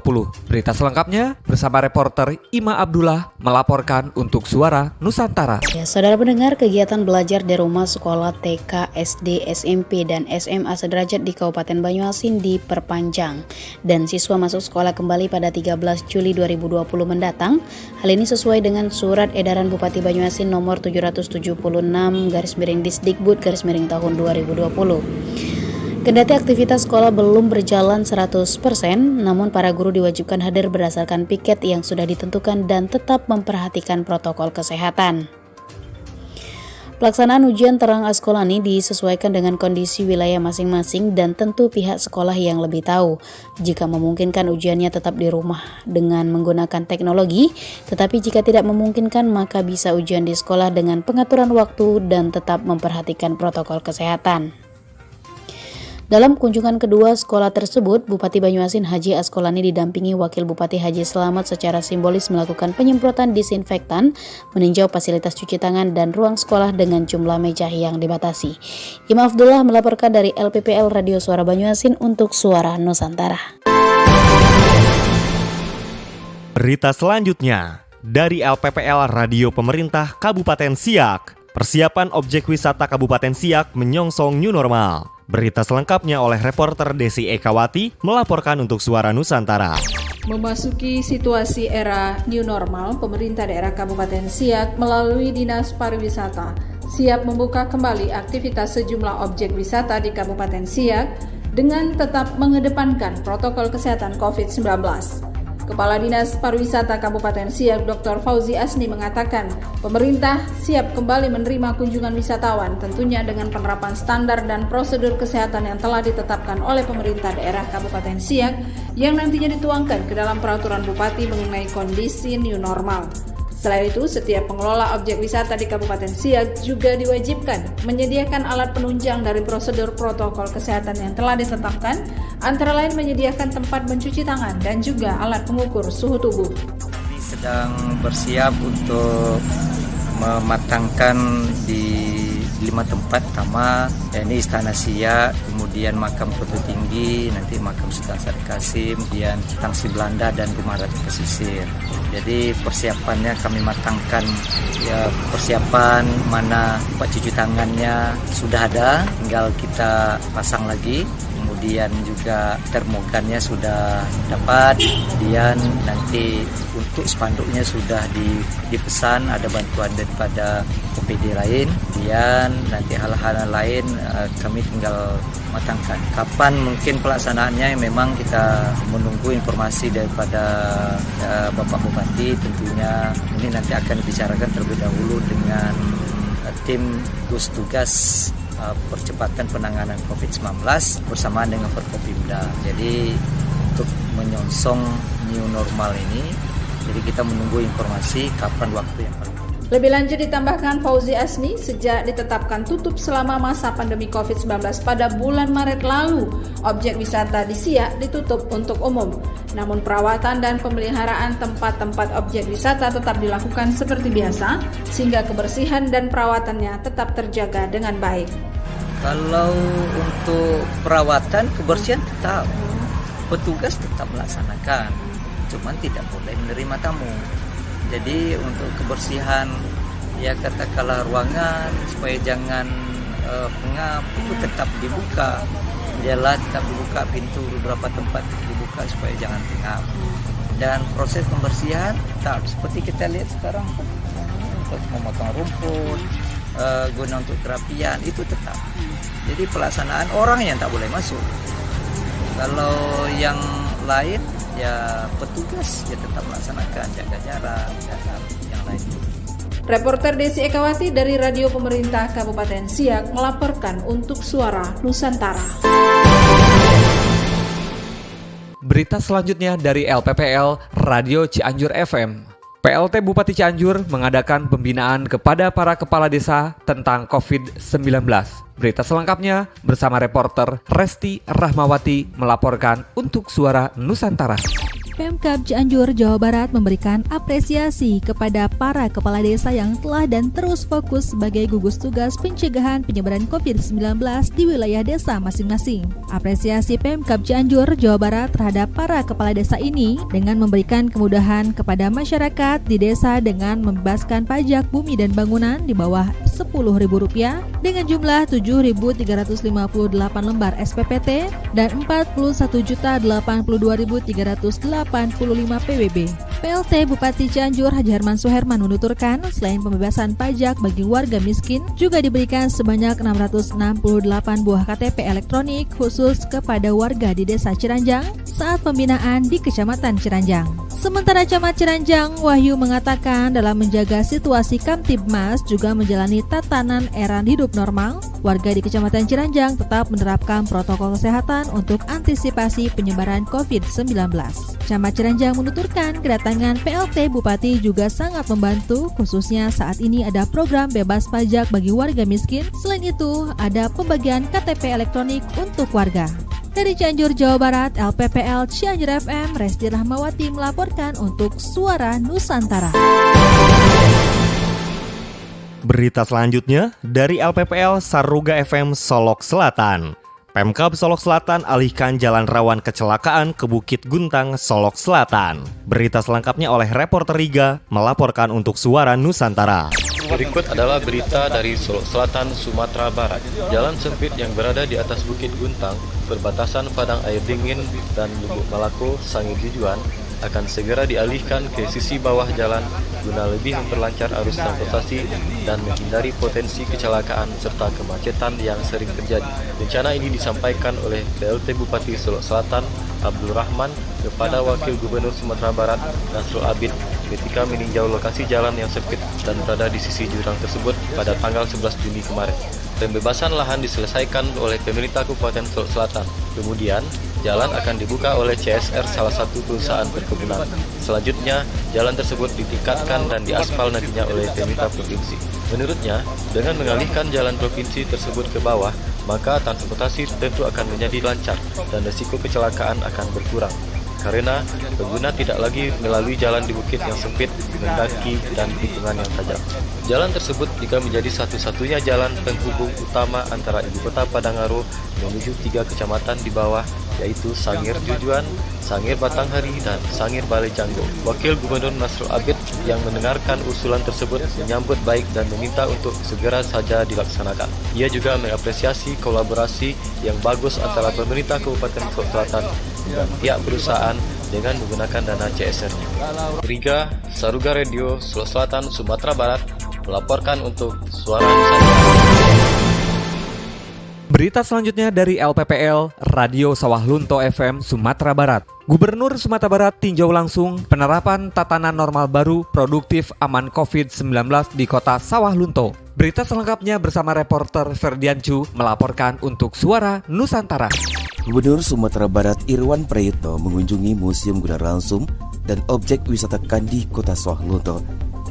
Berita selengkapnya bersama reporter Ima Abdullah melaporkan untuk Suara Nusantara. Ya, saudara pendengar, kegiatan belajar di rumah sekolah TK, SD, SMP, dan SMA sederajat di Kabupaten Banyu Asin diperpanjang dan siswa masuk sekolah kembali pada 13 Juli 2020 mendatang. Hal ini sesuai dengan surat edaran Bupati Banyu Asin nomor 776/Disdikbud/tahun 2020. Kendati aktivitas sekolah belum berjalan 100%, namun para guru diwajibkan hadir berdasarkan piket yang sudah ditentukan dan tetap memperhatikan protokol kesehatan. Pelaksanaan ujian terang Askolani disesuaikan dengan kondisi wilayah masing-masing dan tentu pihak sekolah yang lebih tahu. Jika memungkinkan ujiannya tetap di rumah dengan menggunakan teknologi, tetapi jika tidak memungkinkan maka bisa ujian di sekolah dengan pengaturan waktu dan tetap memperhatikan protokol kesehatan. Dalam kunjungan kedua sekolah tersebut, Bupati Banyu Asin Haji Askolani didampingi Wakil Bupati Haji Selamat secara simbolis melakukan penyemprotan disinfektan, meninjau fasilitas cuci tangan dan ruang sekolah dengan jumlah meja yang dibatasi. Ima Abdullah melaporkan dari LPPL Radio Suara Banyu Asin untuk Suara Nusantara. Berita selanjutnya dari LPPL Radio Pemerintah Kabupaten Siak. Persiapan objek wisata Kabupaten Siak menyongsong new normal. Berita selengkapnya oleh reporter Desi Ekawati melaporkan untuk Suara Nusantara. Memasuki situasi era new normal, pemerintah daerah Kabupaten Siak melalui Dinas Pariwisata siap membuka kembali aktivitas sejumlah objek wisata di Kabupaten Siak dengan tetap mengedepankan protokol kesehatan COVID-19. Kepala Dinas Pariwisata Kabupaten Siak Dr. Fauzi Asni mengatakan, pemerintah siap kembali menerima kunjungan wisatawan tentunya dengan penerapan standar dan prosedur kesehatan yang telah ditetapkan oleh pemerintah daerah Kabupaten Siak yang nantinya dituangkan ke dalam peraturan Bupati mengenai kondisi new normal. Selain itu, setiap pengelola objek wisata di Kabupaten Siak juga diwajibkan menyediakan alat penunjang dari prosedur protokol kesehatan yang telah ditetapkan, antara lain menyediakan tempat mencuci tangan dan juga alat pengukur suhu tubuh. Sedang bersiap untuk mematangkan di 5 tempat, pertama ini Istana Siak, kemudian Makam Kota Tinggi, nanti Makam Sultan Syarif Kasim, kemudian Tangsi Belanda dan Rumah Ratu Pesisir. Jadi persiapannya kami matangkan, ya persiapan mana tempat cuci tangannya sudah ada, tinggal kita pasang lagi. Kemudian juga termogannya sudah dapat, kemudian nanti untuk spanduknya sudah dipesan, ada bantuan daripada OPD lain, kemudian nanti hal-hal lain kami tinggal matangkan. Kapan mungkin pelaksanaannya memang kita menunggu informasi daripada Bapak Bupati, tentunya ini nanti akan dibicarakan terlebih dahulu dengan tim gugus tugas percepatan penanganan COVID-19 bersamaan dengan Forkopimda. Jadi untuk menyongsong new normal ini, jadi kita menunggu informasi kapan waktu yang paling. Lebih lanjut ditambahkan Fauzi Asni, sejak ditetapkan tutup selama masa pandemi COVID-19 pada bulan Maret lalu, objek wisata di Siak ditutup untuk umum. Namun perawatan dan pemeliharaan tempat-tempat objek wisata tetap dilakukan seperti biasa, sehingga kebersihan dan perawatannya tetap terjaga dengan baik. Kalau untuk perawatan, kebersihan tetap, petugas tetap melaksanakan, cuman tidak boleh menerima tamu. Jadi untuk kebersihan, ya katakanlah ruangan supaya jangan pengap, itu tetap dibuka. Jala tetap dibuka, pintu beberapa tempat dibuka supaya jangan pengap. Dan proses pembersihan tetap seperti kita lihat sekarang, untuk memotong rumput, guna untuk terapian itu tetap. Jadi pelaksanaan orang yang tak boleh masuk. Kalau yang lain ya petugas ya tetap melaksanakan, jaga jarak, jaga yang lain. Reporter Desi Ekawati dari Radio Pemerintah Kabupaten Siak melaporkan untuk Suara Nusantara. Berita selanjutnya dari LPPL Radio Cianjur FM. PLT Bupati Cianjur mengadakan pembinaan kepada para kepala desa tentang COVID-19. Berita selengkapnya bersama reporter Resti Rahmawati melaporkan untuk Suara Nusantara. Pemkab Cianjur, Jawa Barat memberikan apresiasi kepada para kepala desa yang telah dan terus fokus sebagai gugus tugas pencegahan penyebaran COVID-19 di wilayah desa masing-masing. Apresiasi Pemkab Cianjur, Jawa Barat terhadap para kepala desa ini dengan memberikan kemudahan kepada masyarakat di desa dengan membebaskan pajak bumi dan bangunan di bawah Rp10.000 dengan jumlah 7.358 lembar SPPT dan 41.082.385 PWB. PLT Bupati Cianjur Haji Herman Suherman menuturkan, selain pembebasan pajak bagi warga miskin, juga diberikan sebanyak 668 buah KTP elektronik khusus kepada warga di Desa Ciranjang saat pembinaan di Kecamatan Ciranjang. Sementara Camat Ciranjang, Wahyu mengatakan dalam menjaga situasi Kamtibmas juga menjalani tatanan era hidup normal, warga di Kecamatan Ciranjang tetap menerapkan protokol kesehatan untuk antisipasi penyebaran COVID-19. Camat Ciranjang menuturkan kedatangan PLT Bupati juga sangat membantu, khususnya saat ini ada program bebas pajak bagi warga miskin. Selain itu, ada pembagian KTP elektronik untuk warga. Dari Cianjur, Jawa Barat, LPPL Cianjur FM, Resti Rahmawati melaporkan untuk Suara Nusantara. Berita selanjutnya dari LPPL Saruga FM Solok Selatan. Pemkab Solok Selatan alihkan jalan rawan kecelakaan ke Bukit Guntang, Solok Selatan. Berita selengkapnya oleh reporter Riga melaporkan untuk Suara Nusantara. Berikut adalah berita dari Solok Selatan, Sumatera Barat. Jalan sempit yang berada di atas Bukit Guntang, perbatasan Padang Air Dingin dan Lubuk Malako, Sangir Jujuan, akan segera dialihkan ke sisi bawah jalan guna lebih memperlancar arus transportasi dan menghindari potensi kecelakaan serta kemacetan yang sering terjadi. Rencana ini disampaikan oleh PLT Bupati Solok Selatan Abdul Rahman kepada Wakil Gubernur Sumatera Barat Nasrul Abid ketika meninjau lokasi jalan yang sempit dan berada di sisi jurang tersebut pada tanggal 11 Juni kemarin. Pembebasan lahan diselesaikan oleh pemerintah Kabupaten Solok Selatan. Kemudian, jalan akan dibuka oleh CSR, salah satu perusahaan perkebunan. Selanjutnya, jalan tersebut ditingkatkan dan diaspal nantinya oleh pemerintah provinsi. Menurutnya, dengan mengalihkan jalan provinsi tersebut ke bawah, maka transportasi tentu akan menjadi lancar dan risiko kecelakaan akan berkurang. Karena pengguna tidak lagi melalui jalan di bukit yang sempit, mendaki, dan tikungan yang tajam. Jalan tersebut juga menjadi satu-satunya jalan penghubung utama antara ibu kota Padangaro menuju 3 kecamatan di bawah, yaitu Sangir Jujuan, Sangir Batanghari, dan Sangir Balai Janggo. Wakil Gubernur Nasrul Abid yang mendengarkan usulan tersebut menyambut baik dan meminta untuk segera saja dilaksanakan. Ia juga mengapresiasi kolaborasi yang bagus antara pemerintah Kabupaten Solok Selatan dan pihak perusahaan dengan menggunakan dana CSR-nya. Riga, Saruga Radio, Solok Selatan, Sumatera Barat melaporkan untuk Suara Nusantara. Berita selanjutnya dari LPPL Radio Sawah Lunto FM Sumatera Barat. Gubernur Sumatera Barat tinjau langsung penerapan tatanan normal baru produktif aman COVID-19 di kota Sawah Lunto. Berita selengkapnya bersama reporter Ferdiancu melaporkan untuk Suara Nusantara. Gubernur Sumatera Barat Irwan Prayitno mengunjungi Museum Gunung Ransum dan objek wisata Candi Kota Sawah Lunto.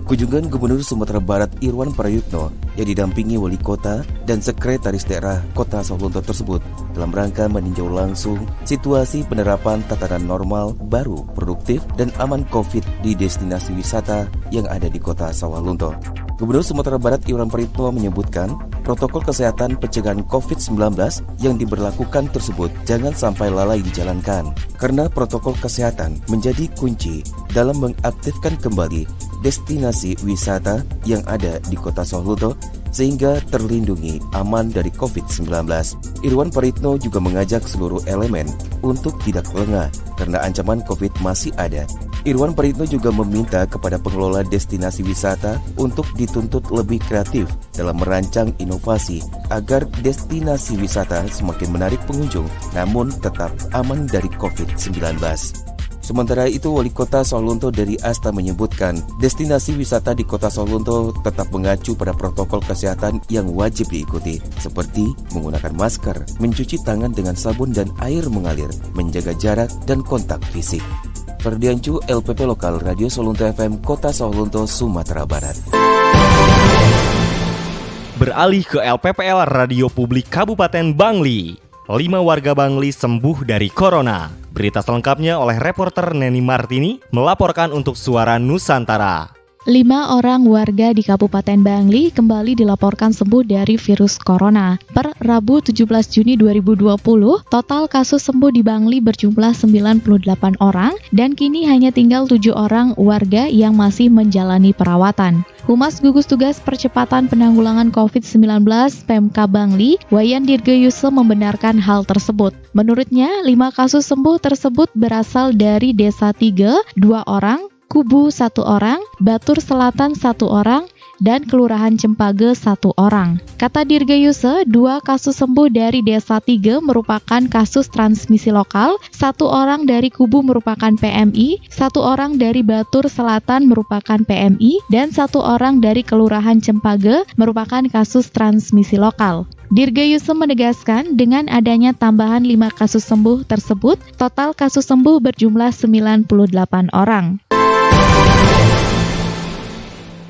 Kunjungan Gubernur Sumatera Barat Irwan Prayitno yang didampingi Wali Kota dan Sekretaris Daerah Kota Sawah Lunto tersebut dalam rangka meninjau langsung situasi penerapan tatanan normal baru, produktif, dan aman COVID di destinasi wisata yang ada di Kota Sawah Lunto. Gubernur Sumatera Barat Irwan Prayitno menyebutkan protokol kesehatan pencegahan COVID-19 yang diberlakukan tersebut jangan sampai lalai dijalankan karena protokol kesehatan menjadi kunci dalam mengaktifkan kembali destinasi wisata yang ada di Kota Sawah Lunto sehingga terlindungi aman dari COVID-19. Irwan Prayitno juga mengajak seluruh elemen untuk tidak lengah karena ancaman COVID masih ada. Irwan Prayitno juga meminta kepada pengelola destinasi wisata untuk dituntut lebih kreatif dalam merancang inovasi agar destinasi wisata semakin menarik pengunjung namun tetap aman dari COVID-19. Sementara itu, Wali Kota Sawah Lunto Dery Asta menyebutkan destinasi wisata di Kota Sawah Lunto tetap mengacu pada protokol kesehatan yang wajib diikuti, seperti menggunakan masker, mencuci tangan dengan sabun dan air mengalir, menjaga jarak dan kontak fisik. Ferdiancu, LPP Lokal Radio Sawah Lunto FM, Kota Sawah Lunto, Sumatera Barat. Beralih ke LPPL Radio Publik Kabupaten Bangli. 5 warga Bangli sembuh dari corona. Berita selengkapnya oleh reporter Neni Martini melaporkan untuk Suara Nusantara. 5 orang warga di Kabupaten Bangli kembali dilaporkan sembuh dari virus corona. Per Rabu 17 Juni 2020, total kasus sembuh di Bangli berjumlah 98 orang dan kini hanya tinggal 7 orang warga yang masih menjalani perawatan. Humas Gugus Tugas Percepatan Penanggulangan COVID-19 Pemka Bangli, Wayan Dirgayuse membenarkan hal tersebut. Menurutnya, 5 kasus sembuh tersebut berasal dari Desa 3, 2 orang, Kubu 1 orang, Batur Selatan 1 orang, dan Kelurahan Cempage 1 orang. Kata Dirgayuse, 2 kasus sembuh dari Desa 3 merupakan kasus transmisi lokal, 1 orang dari Kubu merupakan PMI, 1 orang dari Batur Selatan merupakan PMI, dan 1 orang dari Kelurahan Cempage merupakan kasus transmisi lokal. Dirgayuse menegaskan dengan adanya tambahan 5 kasus sembuh tersebut, total kasus sembuh berjumlah 98 orang.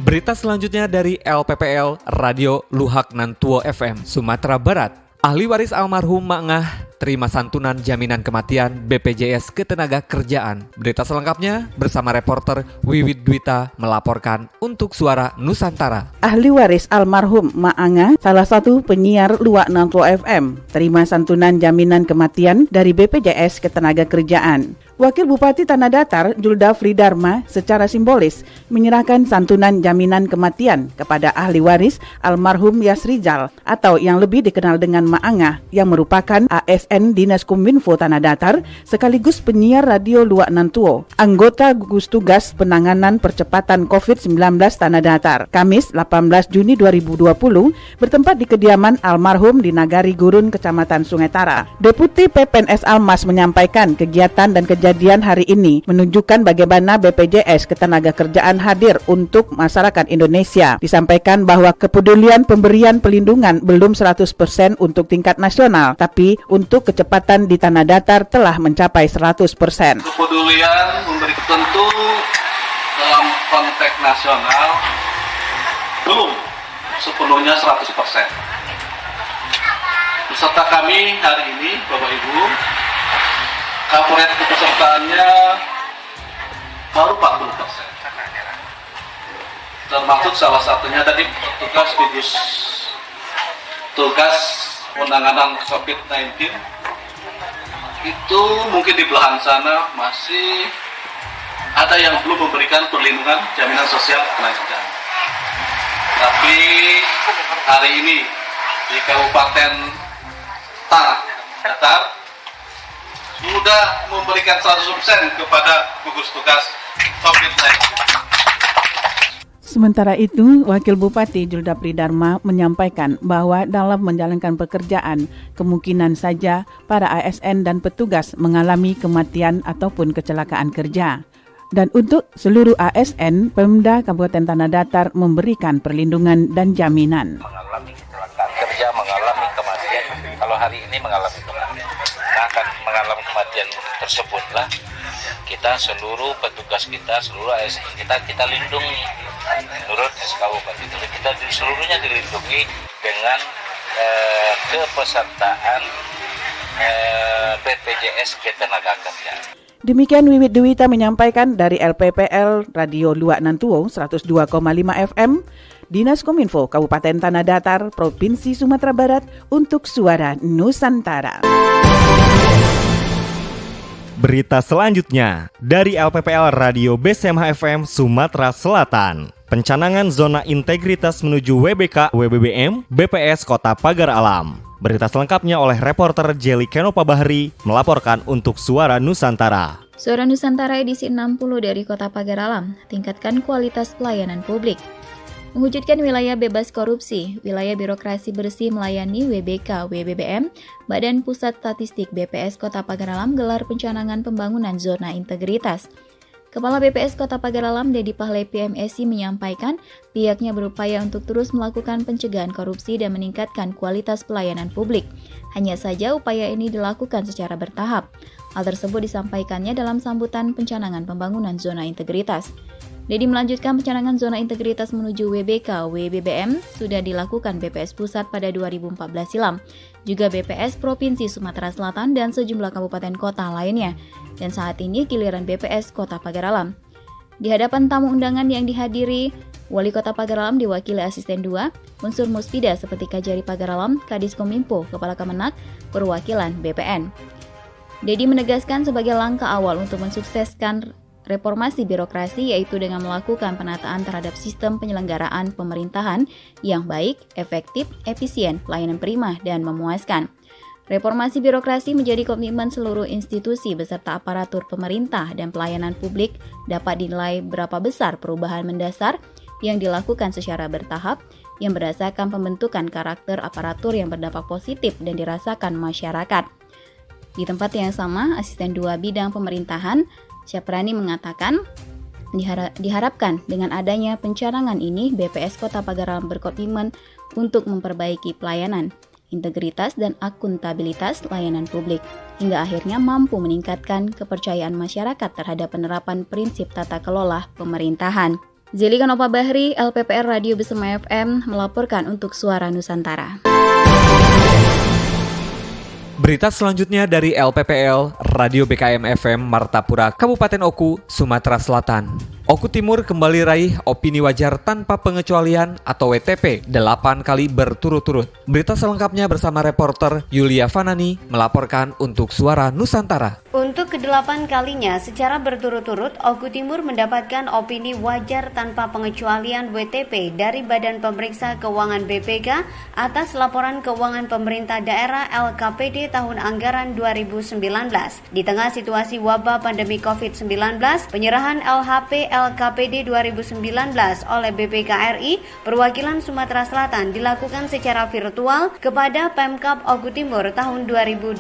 Berita selanjutnya dari LPPL Radio Luhak Nantuo FM, Sumatera Barat. Ahli waris almarhum Mak Ngah terima santunan jaminan kematian BPJS Ketenagakerjaan. Berita selengkapnya bersama reporter Wiwid Dwita melaporkan untuk Suara Nusantara. Ahli waris almarhum Mak Ngah, salah satu penyiar Luhak Nantuo FM, terima santunan jaminan kematian dari BPJS Ketenagakerjaan. Wakil Bupati Tanah Datar, Julda Fridarma, secara simbolis menyerahkan santunan jaminan kematian kepada ahli waris almarhum Yasrizal atau yang lebih dikenal dengan Mak Ngah, yang merupakan ASN Dinas Kominfo Tanah Datar sekaligus penyiar radio Luhak Nantuo, anggota Gugus Tugas Penanganan Percepatan COVID-19 Tanah Datar. Kamis 18 Juni 2020 bertempat di kediaman almarhum di Nagari Gurun, Kecamatan Sungai Tara. Deputi PPNS Almas menyampaikan kegiatan dan kejadian hari ini menunjukkan bagaimana BPJS Ketenagakerjaan hadir untuk masyarakat Indonesia. Disampaikan bahwa kepedulian pemberian pelindungan belum 100% untuk tingkat nasional, tapi untuk kecepatan di Tanah Datar telah mencapai 100%. Kepedulian memberi tentu dalam konteks nasional belum sepenuhnya 100%. Peserta kami hari ini, Bapak Ibu, coverage kepesertaannya baru 40%. Termasuk salah satunya tadi petugas gugus tugas penanganan COVID-19. Itu mungkin di belahan sana masih ada yang belum memberikan perlindungan jaminan sosial ketenagakerjaan. Tapi hari ini di Kabupaten Tanah Datar sudah memberikan 100% kepada gugus tugas COVID-19. Sementara itu, Wakil Bupati Julda Fridarma menyampaikan bahwa dalam menjalankan pekerjaan, kemungkinan saja para ASN dan petugas mengalami kematian ataupun kecelakaan kerja. Dan untuk seluruh ASN, Pemda Kabupaten Tanah Datar memberikan perlindungan dan jaminan. Mengalami kecelakaan kerja, mengalami kematian, kalau hari ini mengalami kematian. Nah, akan mengalami kematian tersebutlah kita seluruh petugas kita, seluruh ASN kita lindungi menurut SKU itu kita seluruhnya dilindungi dengan kepesertaan BPJS Ketenagakerjaan. Demikian Wiwid Dwita menyampaikan dari LPPL Radio Luhak Nantuo 102,5 FM, Dinas Kominfo Kabupaten Tanah Datar, Provinsi Sumatera Barat untuk Suara Nusantara. Berita selanjutnya dari LPPL Radio BSMH FM Sumatera Selatan. Pencanangan zona integritas menuju WBK WBBM BPS Kota Pagar Alam. Berita selengkapnya oleh reporter Jelly Kenopa Bahri melaporkan untuk Suara Nusantara. Suara Nusantara edisi 60 dari Kota Pagar Alam, tingkatkan kualitas pelayanan publik. Mewujudkan wilayah bebas korupsi, wilayah birokrasi bersih melayani WBK WBBM, Badan Pusat Statistik BPS Kota Pagar Alam gelar pencanangan pembangunan zona integritas. Kepala BPS Kota Pagar Alam Dedi Pahlepi MSI menyampaikan pihaknya berupaya untuk terus melakukan pencegahan korupsi dan meningkatkan kualitas pelayanan publik. Hanya saja upaya ini dilakukan secara bertahap. Hal tersebut disampaikannya dalam sambutan pencanangan pembangunan zona integritas. Dedi melanjutkan pencanangan zona integritas menuju WBK WBBM sudah dilakukan BPS Pusat pada 2014 silam, juga BPS Provinsi Sumatera Selatan dan sejumlah kabupaten kota lainnya, dan saat ini giliran BPS Kota Pagar Alam. Di hadapan tamu undangan yang dihadiri, Wali Kota Pagar Alam diwakili Asisten 2, unsur Muspida seperti Kajari Pagar Alam, Kadis Kominfo, Kepala Kemenak, perwakilan BPN. Dedi menegaskan sebagai langkah awal untuk mensukseskan reformasi birokrasi yaitu dengan melakukan penataan terhadap sistem penyelenggaraan pemerintahan yang baik, efektif, efisien, pelayanan prima, dan memuaskan. Reformasi birokrasi menjadi komitmen seluruh institusi beserta aparatur pemerintah dan pelayanan publik dapat dinilai berapa besar perubahan mendasar yang dilakukan secara bertahap yang berdasarkan pembentukan karakter aparatur yang berdampak positif dan dirasakan masyarakat. Di tempat yang sama, Asisten 2 Bidang Pemerintahan Syaprani mengatakan, diharapkan dengan adanya pencanangan ini, BPS Kota Pagar Alam berkomitmen untuk memperbaiki pelayanan, integritas dan akuntabilitas layanan publik, hingga akhirnya mampu meningkatkan kepercayaan masyarakat terhadap penerapan prinsip tata kelola pemerintahan. Zeli Kanopa Bahri, LPPR Radio Besema FM, melaporkan untuk Suara Nusantara. Berita selanjutnya dari LPPL, Radio BKM FM Martapura, Kabupaten Oku, Sumatera Selatan. Oku Timur kembali raih opini wajar tanpa pengecualian atau WTP 8 kali berturut-turut. Berita selengkapnya bersama reporter Yulia Fanani melaporkan untuk Suara Nusantara. Untuk ke-8 kalinya secara berturut-turut, Oku Timur mendapatkan opini wajar tanpa pengecualian WTP dari Badan Pemeriksa Keuangan BPK atas laporan keuangan pemerintah daerah LKPD tahun anggaran 2019. Di tengah situasi wabah pandemi COVID-19, penyerahan LHP LKPD 2019 oleh BPK RI perwakilan Sumatera Selatan dilakukan secara virtual kepada Pemkab Oku Timur tahun 2020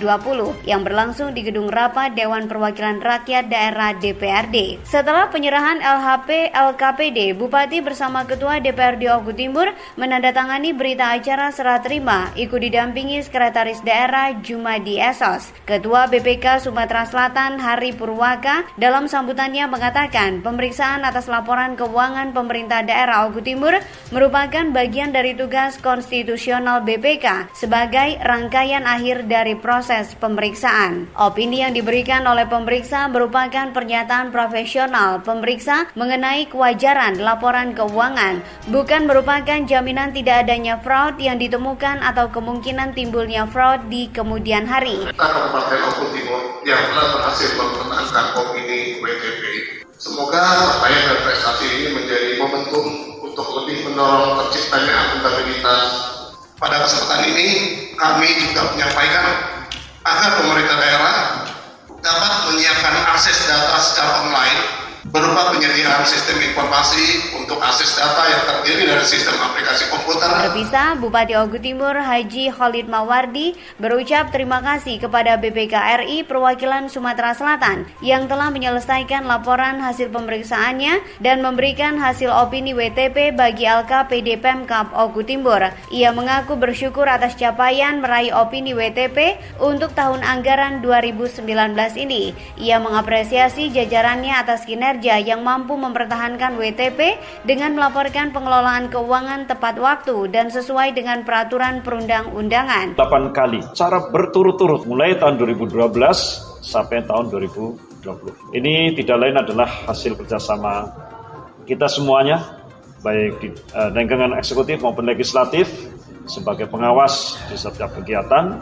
yang berlangsung di Gedung Rapat Dewan Perwakilan Rakyat Daerah DPRD. Setelah penyerahan LHP LKPD, Bupati bersama Ketua DPRD Oku Timur menandatangani berita acara serah terima ikut didampingi Sekretaris Daerah Jumadi Esos. Ketua BPK Sumatera Selatan Hari Purwaka dalam sambutannya mengatakan pemeriksaan atas laporan keuangan pemerintah daerah Oku Timur merupakan bagian dari tugas konstitusional BPK sebagai rangkaian akhir dari proses pemeriksaan. Opini yang diberikan oleh pemeriksa merupakan pernyataan profesional pemeriksa mengenai kewajaran laporan keuangan, bukan merupakan jaminan tidak adanya fraud yang ditemukan atau kemungkinan timbulnya fraud di kemudian hari. Kabupaten Oku Timur yang telah berhasil memenangkan opini WTP. Semoga upaya dan prestasi ini menjadi momentum untuk lebih mendorong terciptanya akuntabilitas. Pada kesempatan ini, kami juga menyampaikan agar pemerintah daerah dapat menyiapkan akses data secara online berupa penyediaan sistem informasi untuk akses data yang terdiri dari sistem aplikasi komputer. Terpisah, Bupati Oku Timur Haji Khalid Mawardi berucap terima kasih kepada BPK RI perwakilan Sumatera Selatan yang telah menyelesaikan laporan hasil pemeriksaannya dan memberikan hasil opini WTP bagi LKPD Pemkab Oku Timur. Ia mengaku bersyukur atas capaian meraih opini WTP untuk tahun anggaran 2019 ini. Ia mengapresiasi jajarannya atas kinerja yang mampu mempertahankan WTP dengan melaporkan pengelolaan keuangan tepat waktu dan sesuai dengan peraturan perundang-undangan. 8 kali secara berturut-turut mulai tahun 2012 sampai tahun 2020. Ini tidak lain adalah hasil kerjasama kita semuanya, baik di lingkungan eksekutif maupun legislatif sebagai pengawas di setiap kegiatan,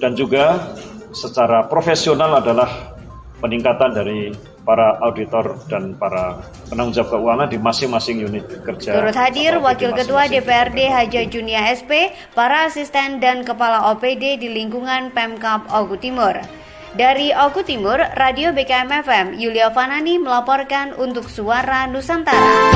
dan juga secara profesional adalah peningkatan dari para auditor dan para penanggung jawab keuangan di masing-masing unit kerja. Turut hadir Wakil Ketua DPRD Haja Junia SP, para asisten dan kepala OPD di lingkungan Pemkab Oku Timur. Dari Oku Timur, Radio BKM FM, Yulia Fanani melaporkan untuk Suara Nusantara.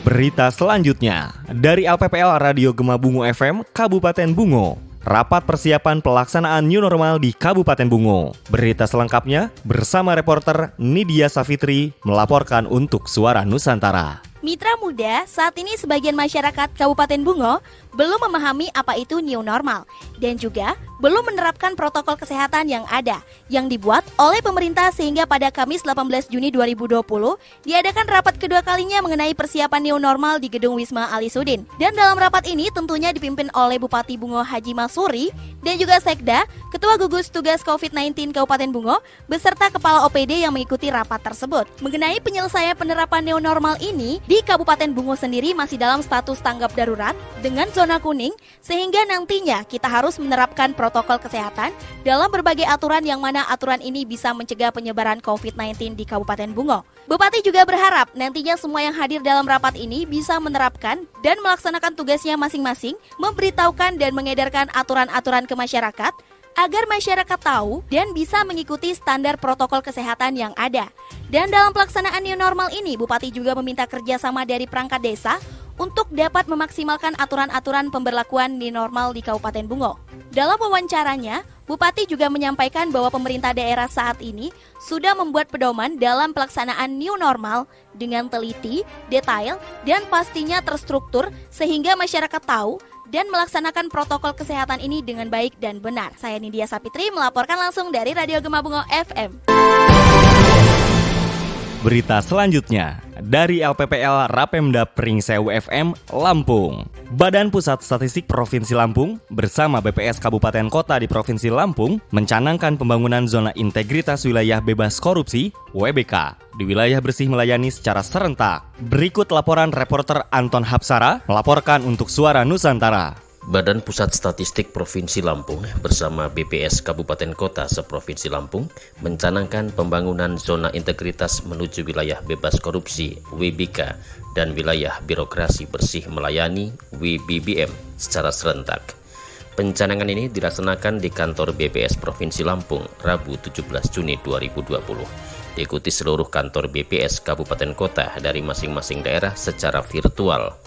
Berita selanjutnya dari LPPL Radio Gema Bungo FM, Kabupaten Bungo. Rapat persiapan pelaksanaan New Normal di Kabupaten Bungo. Berita selengkapnya bersama reporter Nidia Safitri melaporkan untuk Suara Nusantara. Mitra muda, saat ini sebagian masyarakat Kabupaten Bungo belum memahami apa itu new normal dan juga belum menerapkan protokol kesehatan yang ada yang dibuat oleh pemerintah sehingga pada Kamis 18 Juni 2020 diadakan rapat kedua kalinya mengenai persiapan new normal di Gedung Wisma Alisudin. Dan dalam rapat ini tentunya dipimpin oleh Bupati Bungo Haji Masuri dan juga Sekda, Ketua Gugus Tugas COVID-19 Kabupaten Bungo beserta Kepala OPD yang mengikuti rapat tersebut. Mengenai penyelesaian penerapan new normal ini, di Kabupaten Bungo sendiri masih dalam status tanggap darurat dengan zona kuning sehingga nantinya kita harus menerapkan protokol kesehatan dalam berbagai aturan yang mana aturan ini bisa mencegah penyebaran COVID-19 di Kabupaten Bungo. Bupati juga berharap nantinya semua yang hadir dalam rapat ini bisa menerapkan dan melaksanakan tugasnya masing-masing, memberitahukan dan mengedarkan aturan-aturan ke masyarakat agar masyarakat tahu dan bisa mengikuti standar protokol kesehatan yang ada. Dan dalam pelaksanaan new normal ini, Bupati juga meminta kerjasama dari perangkat desa untuk dapat memaksimalkan aturan-aturan pemberlakuan new normal di Kabupaten Bungo. Dalam wawancaranya, Bupati juga menyampaikan bahwa pemerintah daerah saat ini sudah membuat pedoman dalam pelaksanaan new normal dengan teliti, detail, dan pastinya terstruktur sehingga masyarakat tahu dan melaksanakan protokol kesehatan ini dengan baik dan benar. Saya Nidia Sapitri melaporkan langsung dari Radio Gema Bungo FM. Berita selanjutnya dari LPPL Rapemda Pringsewu FM Lampung. Badan Pusat Statistik Provinsi Lampung bersama BPS Kabupaten Kota di Provinsi Lampung mencanangkan pembangunan zona integritas wilayah bebas korupsi (WBK) di wilayah bersih melayani secara serentak. Berikut laporan reporter Anton Hapsara melaporkan untuk Suara Nusantara. Badan Pusat Statistik Provinsi Lampung bersama BPS Kabupaten Kota seprovinsi Lampung mencanangkan pembangunan zona integritas menuju wilayah bebas korupsi (WBK) dan wilayah birokrasi bersih melayani (WBBM) secara serentak. Pencanangan ini dilaksanakan di kantor BPS Provinsi Lampung Rabu 17 Juni 2020. Diikuti seluruh kantor BPS Kabupaten Kota dari masing-masing daerah secara virtual.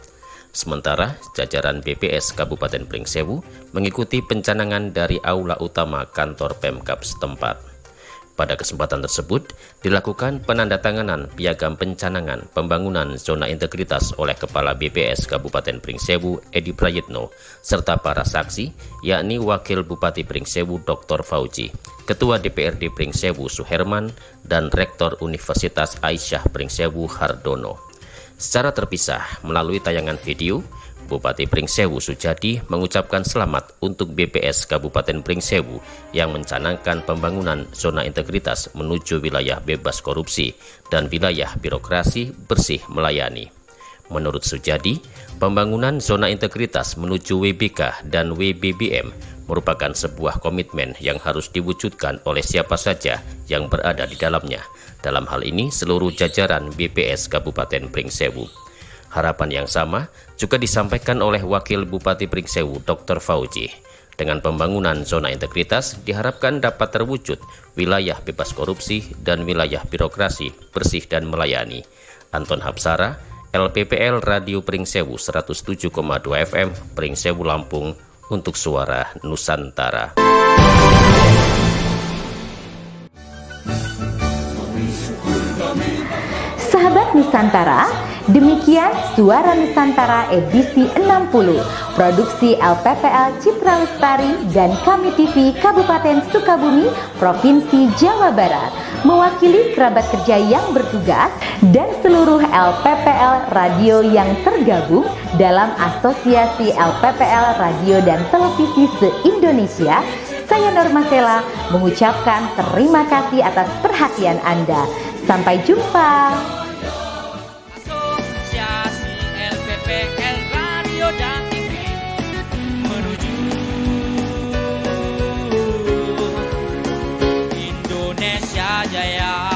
Sementara jajaran BPS Kabupaten Pringsewu mengikuti pencanangan dari aula utama kantor Pemkab setempat. Pada kesempatan tersebut dilakukan penandatanganan piagam pencanangan pembangunan zona integritas oleh Kepala BPS Kabupaten Pringsewu Edi Prayitno serta para saksi yakni Wakil Bupati Pringsewu Dr. Fauji, Ketua DPRD Pringsewu Suherman dan Rektor Universitas Aisyah Pringsewu Hardono. Secara terpisah melalui tayangan video, Bupati Pringsewu Sujadi mengucapkan selamat untuk BPS Kabupaten Pringsewu yang mencanangkan pembangunan zona integritas menuju wilayah bebas korupsi dan wilayah birokrasi bersih melayani. Menurut Sujadi, pembangunan zona integritas menuju WBK dan WBBM merupakan sebuah komitmen yang harus diwujudkan oleh siapa saja yang berada di dalamnya. Dalam hal ini seluruh jajaran BPS Kabupaten Pringsewu. Harapan yang sama juga disampaikan oleh Wakil Bupati Pringsewu Dr. Fauji. Dengan pembangunan zona integritas diharapkan dapat terwujud wilayah bebas korupsi dan wilayah birokrasi bersih dan melayani. Anton Hapsara, LPPL Radio Pringsewu 107,2 FM Pringsewu Lampung untuk Suara Nusantara. Sahabat Nusantara, demikian Suara Nusantara edisi 60, produksi LPPL Citra Lestari dan Kami TV Kabupaten Sukabumi, Provinsi Jawa Barat, mewakili kerabat kerja yang bertugas dan seluruh LPPL Radio yang tergabung dalam Asosiasi LPPL Radio dan Televisi se-Indonesia. Saya Norma Sela mengucapkan terima kasih atas perhatian Anda. Sampai jumpa. LPPL Radio dan TV menuju Indonesia Jaya.